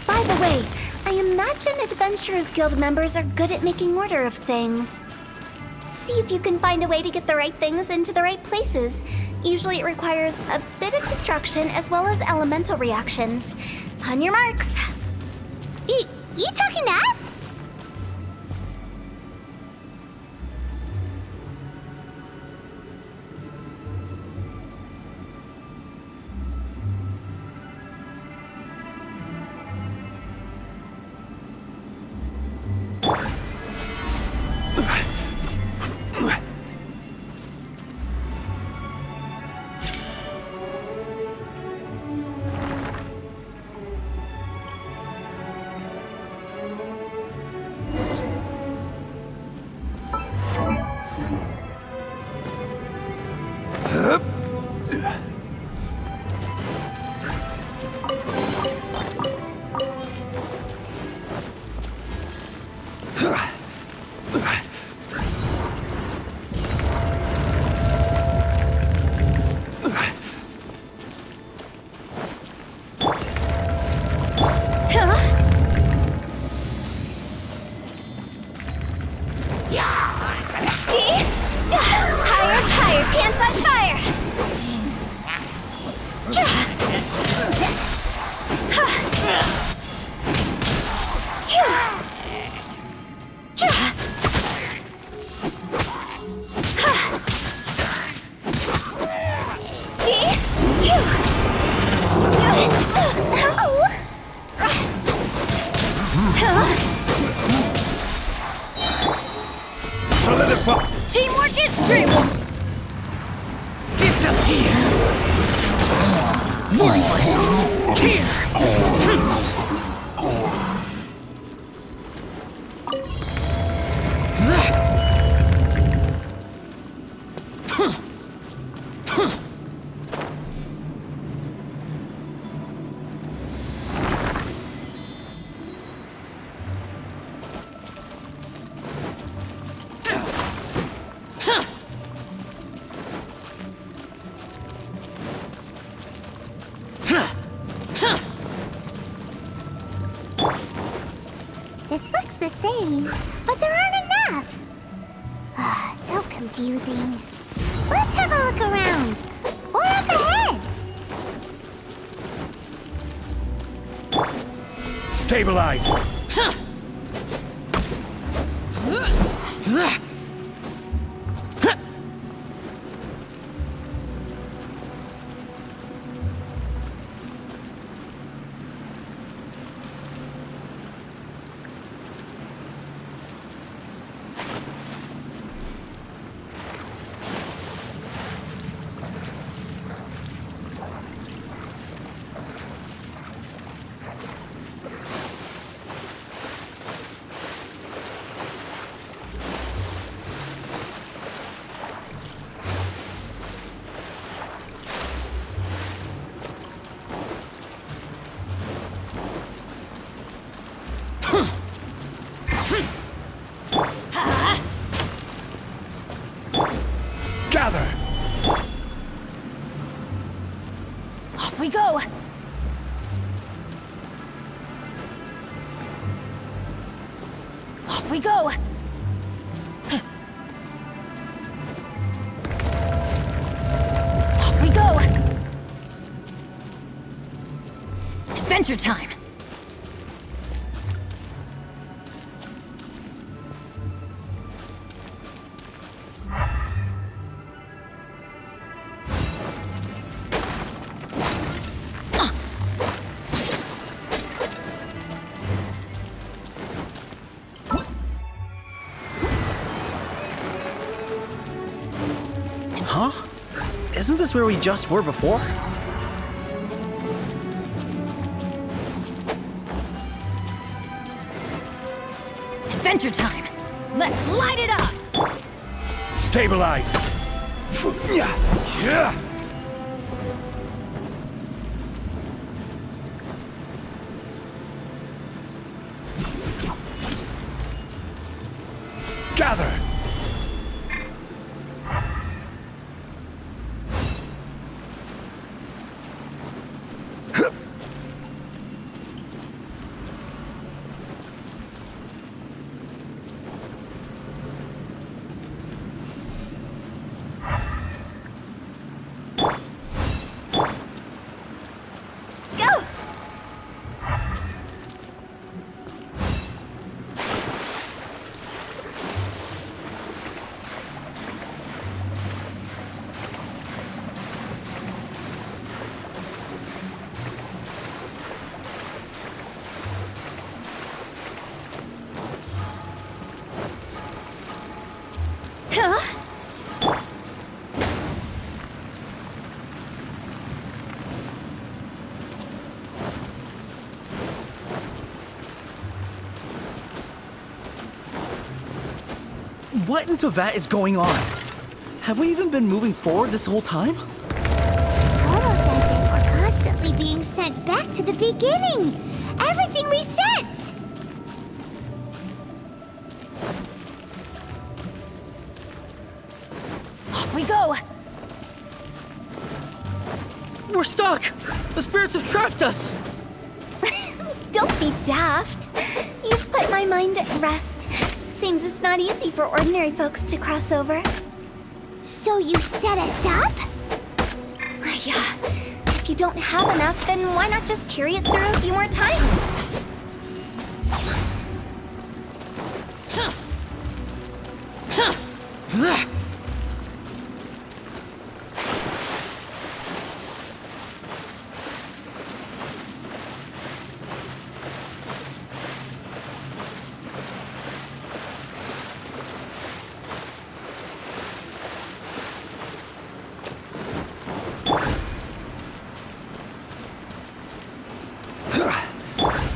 By the way, I imagine Adventurers Guild members are good at making order of things. See if you can find a way to get the right things into the right places. Usually it requires a bit of destruction as well as elemental reactions. On your marks. You talking to us? Higher, pants on fire! Solidify! Teamwork is dreamwork! Disappear! Worthless! Here! This looks the same, but there aren't enough. So confusing. Let's have a look around. Or up ahead. Stabilize! Gather! Off we go! Off we go! Off we go! Adventure time! Huh? Isn't this where we just were before? Adventure time! Let's light it up! Stabilize! Yeah! Gather! What in Teyvat is going on? Have we even been moving forward this whole time? It's almost as if we're constantly being sent back to the beginning. Everything resets. Off we go! We're stuck! The spirits have trapped us! Don't be daft. You've put my mind at rest. Seems it's not easy for ordinary folks to cross over. So you set us up? Yeah. If you don't have enough, then why not just carry it through a few more times?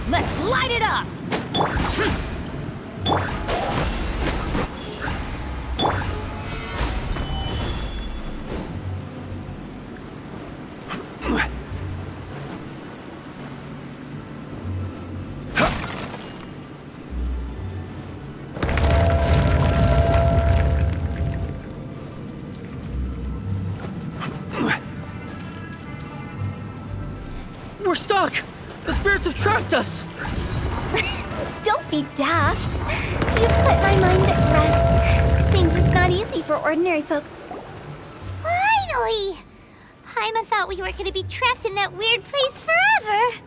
Let's light it up! We're stuck! The spirits have trapped us! Don't be daft. You've put my mind at rest. Seems it's not easy for ordinary folk. Finally! Paimon thought we were going to be trapped in that weird place forever.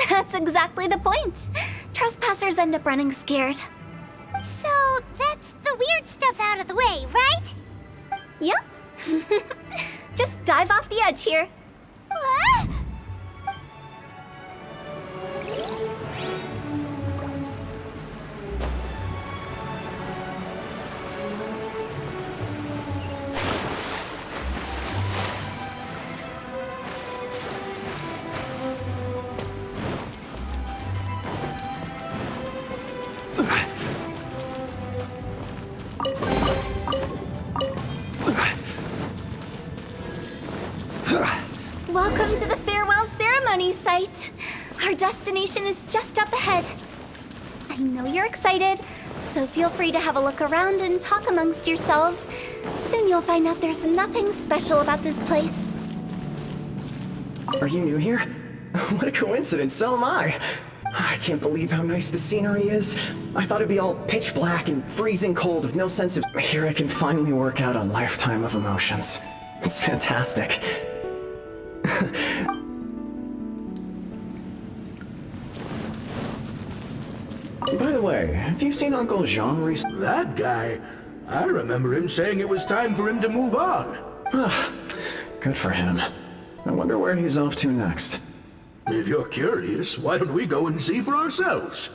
That's exactly the point. Trespassers end up running scared. So that's the weird stuff out of the way, right? Yep. Just dive off the edge here. What? Welcome to the farewell ceremony site. Our destination is just up ahead. I know you're excited, so feel free to have a look around and talk amongst yourselves. Soon you'll find out there's nothing special about this place. Are you new here? What a coincidence, so am I. I can't believe how nice the scenery is. I thought it'd be all pitch black and freezing cold with no sense of... Here I can finally work out a lifetime of emotions. It's fantastic. By the way, have you seen Uncle Jean recently? That guy? I remember him saying it was time for him to move on. Good for him. I wonder where he's off to next. If you're curious, why don't we go and see for ourselves?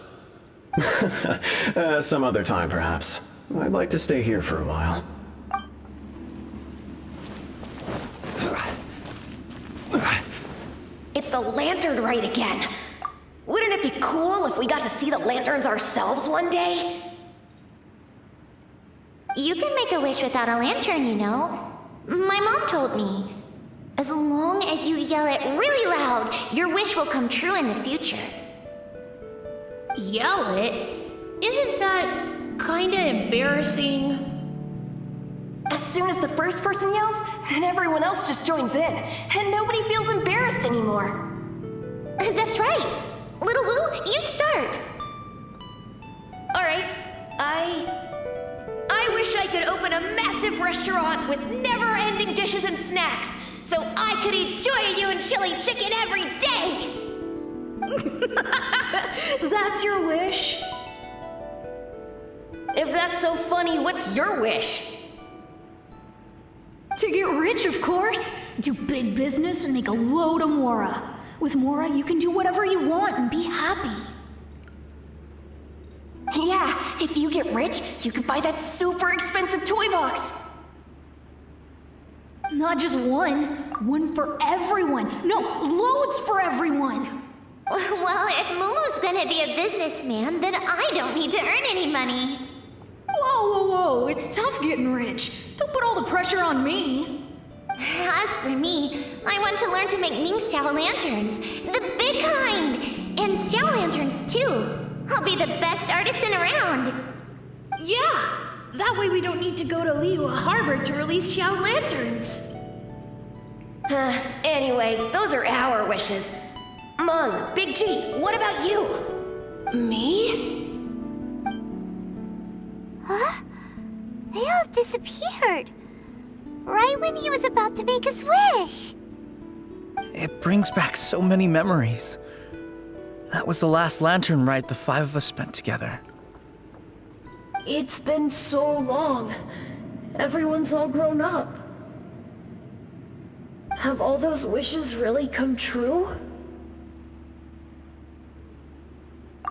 Some other time, perhaps. I'd like to stay here for a while. It's the lantern rite again. Wouldn't it be cool if we got to see the lanterns ourselves one day? You can make a wish without a lantern, you know. My mom told me. As long as you yell it really loud, your wish will come true in the future. Yell it? Isn't that kinda embarrassing? As soon as the first person yells, then everyone else just joins in, and nobody feels embarrassed anymore. That's right. Little Woo, you start. All right, I wish I could open a massive restaurant with never-ending dishes and snacks, so I could eat Joy-You and chili chicken every day! That's your wish? If that's so funny, what's your wish? To get rich, of course. Do big business and make a load of Mora. With Mora, you can do whatever you want and be happy. Yeah, if you get rich, you could buy that super expensive toy box. Not just one for everyone. No, loads for everyone. Well, if Momo's gonna be a businessman, then I don't need to earn any money. Whoa, it's tough getting rich. Don't put all the pressure on me. As for me, I want to learn to make Ming Xiao lanterns. The big kind! And Xiao lanterns, too. I'll be the best artisan around. Yeah! That way we don't need to go to Liyue Harbor to release Xiao lanterns. Anyway, those are our wishes. Mung, Big G, what about you? Me? Huh? They all disappeared. Right when he was about to make his wish. It brings back so many memories. That was the last lantern ride the five of us spent together. It's been so long. Everyone's all grown up. Have all those wishes really come true?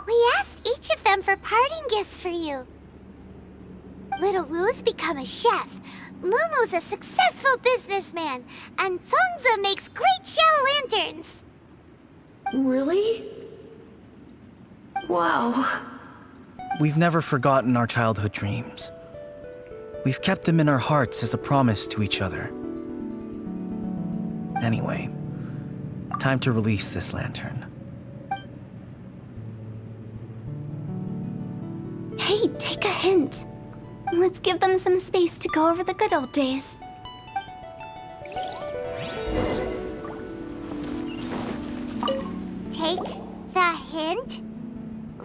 We asked each of them for parting gifts for you. Little Woo's become a chef. Momo's a successful businessman. And Songza makes great Xiao lanterns. Really? Wow. We've never forgotten our childhood dreams. We've kept them in our hearts as a promise to each other. Anyway, time to release this lantern. Hey, take a hint. Let's give them some space to go over the good old days. Take the hint?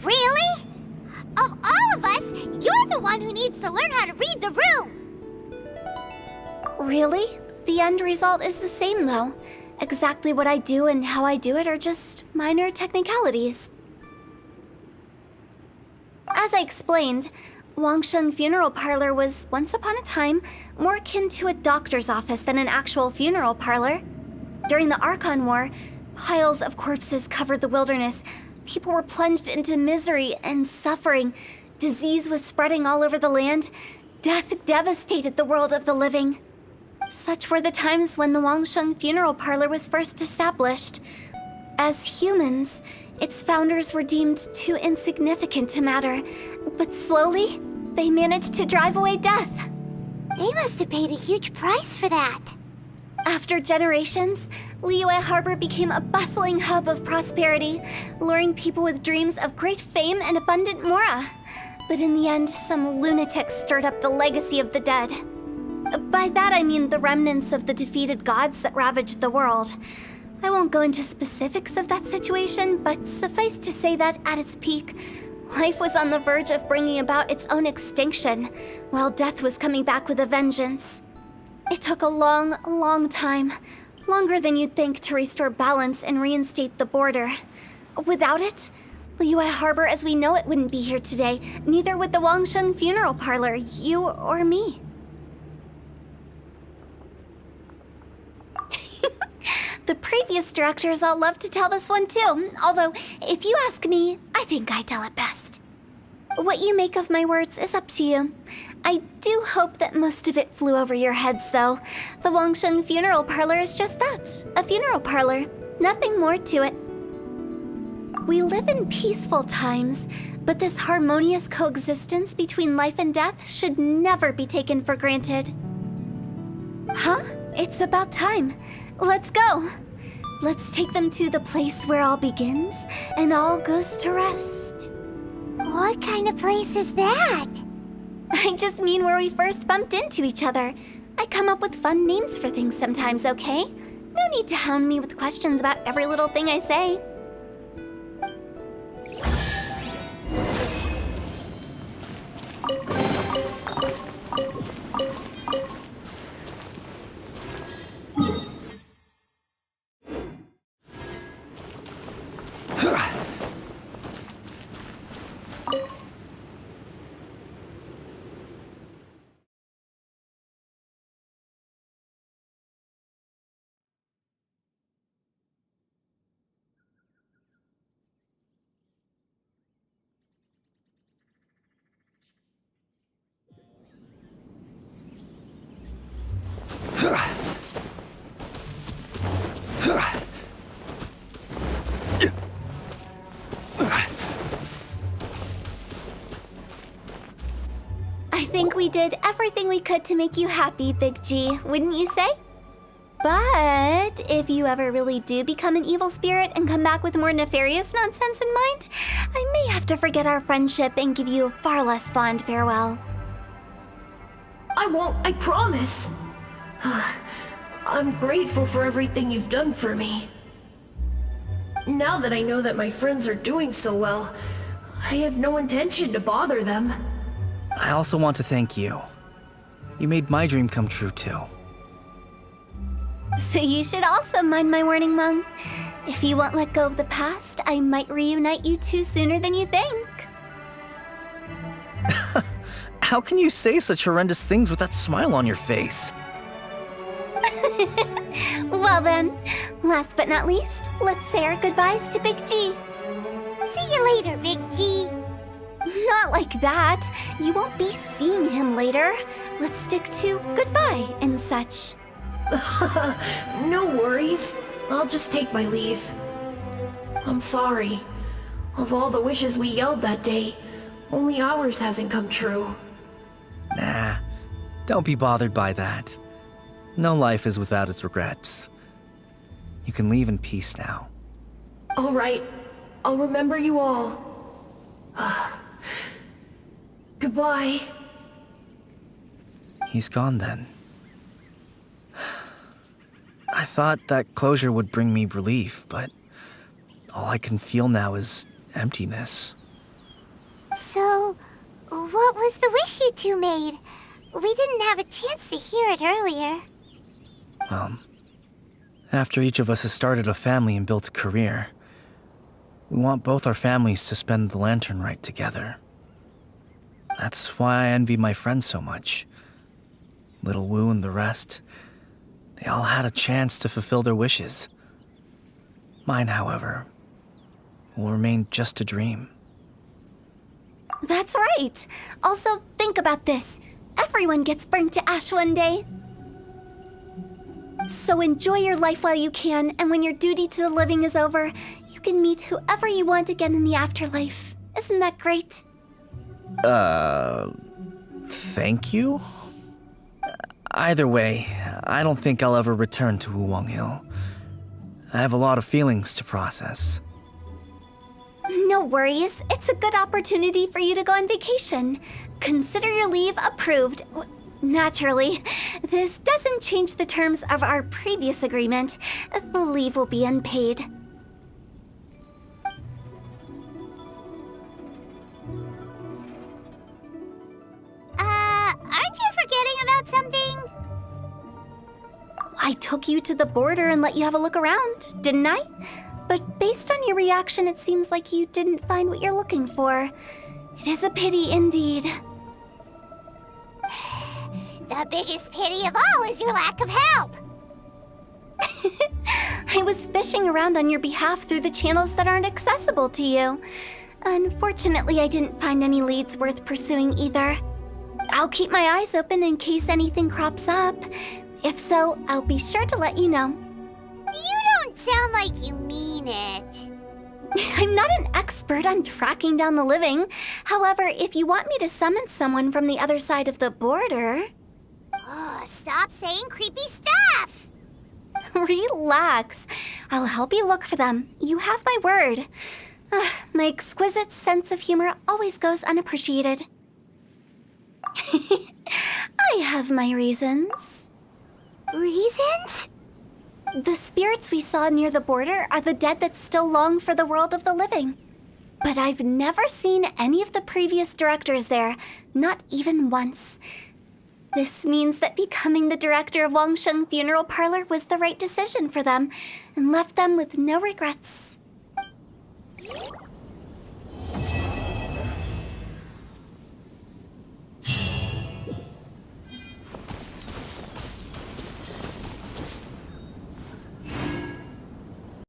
Really? Of all of us, you're the one who needs to learn how to read the room. Really? The end result is the same, though. Exactly what I do and how I do it are just minor technicalities. As I explained, Wangsheng Funeral Parlor was, once upon a time, more akin to a doctor's office than an actual funeral parlor. During the Archon War, piles of corpses covered the wilderness. People were plunged into misery and suffering. Disease was spreading all over the land. Death devastated the world of the living. Such were the times when the Wangsheng Funeral Parlor was first established. As humans, its founders were deemed too insignificant to matter, but slowly, they managed to drive away death. They must have paid a huge price for that. After generations, Liyue Harbor became a bustling hub of prosperity, luring people with dreams of great fame and abundant mora. But in the end, some lunatics stirred up the legacy of the dead. By that I mean the remnants of the defeated gods that ravaged the world. I won't go into specifics of that situation, but suffice to say that at its peak, life was on the verge of bringing about its own extinction, while death was coming back with a vengeance. It took a long, long time, longer than you'd think, to restore balance and reinstate the border. Without it, Liyue Harbor as we know it wouldn't be here today, neither would the Wangsheng Funeral Parlor, you or me. The previous directors all love to tell this one too, although, if you ask me, I think I tell it best. What you make of my words is up to you. I do hope that most of it flew over your heads, though. The Wangsheng Funeral Parlor is just that, a funeral parlor. Nothing more to it. We live in peaceful times, but this harmonious coexistence between life and death should never be taken for granted. Huh? It's about time. Let's go. Let's take them to the place where all begins and all goes to rest. What kind of place is that? I just mean where we first bumped into each other. I come up with fun names for things sometimes, okay? No need to hound me with questions about every little thing I say. I think we did everything we could to make you happy, Big G, wouldn't you say? But if you ever really do become an evil spirit and come back with more nefarious nonsense in mind, I may have to forget our friendship and give you a far less fond farewell. I won't, I promise. I'm grateful for everything you've done for me. Now that I know that my friends are doing so well, I have no intention to bother them. I also want to thank you. You made my dream come true, too. So you should also mind my warning, Mung. If you won't let go of the past, I might reunite you two sooner than you think. How can you say such horrendous things with that smile on your face? Well then, last but not least, let's say our goodbyes to Big G. See you later, Big G. Not like that. You won't be seeing him later. Let's stick to goodbye and such. No worries. I'll just take my leave. I'm sorry. Of all the wishes we yelled that day, only ours hasn't come true. Nah, don't be bothered by that. No life is without its regrets. You can leave in peace now. All right. I'll remember you all. Goodbye. He's gone then. I thought that closure would bring me relief, but all I can feel now is emptiness. So, what was the wish you two made? We didn't have a chance to hear it earlier. After each of us has started a family and built a career, we want both our families to spend the lantern rite together. That's why I envy my friends so much. Little Wu and the rest, they all had a chance to fulfill their wishes. Mine, however, will remain just a dream. That's right. Also, think about this. Everyone gets burnt to ash one day. So enjoy your life while you can, and when your duty to the living is over, you can meet whoever you want again in the afterlife. Isn't that great? Thank you? Either way, I don't think I'll ever return to Wuwang Hill. I have a lot of feelings to process. No worries. It's a good opportunity for you to go on vacation. Consider your leave approved. Naturally, this doesn't change the terms of our previous agreement. The leave will be unpaid. Aren't you forgetting about something? I took you to the border and let you have a look around, didn't I? But based on your reaction, it seems like you didn't find what you're looking for. It is a pity indeed. The biggest pity of all is your lack of help. I was fishing around on your behalf through the channels that aren't accessible to you. Unfortunately, I didn't find any leads worth pursuing either. I'll keep my eyes open in case anything crops up. If so, I'll be sure to let you know. You don't sound like you mean it. I'm not an expert on tracking down the living. However, if you want me to summon someone from the other side of the border... Oh, stop saying creepy stuff! Relax. I'll help you look for them. You have my word. My exquisite sense of humor always goes unappreciated. I have my reasons. Reasons? The spirits we saw near the border are the dead that still long for the world of the living. But I've never seen any of the previous directors there, not even once. This means that becoming the director of Wangsheng Funeral Parlor was the right decision for them, and left them with no regrets.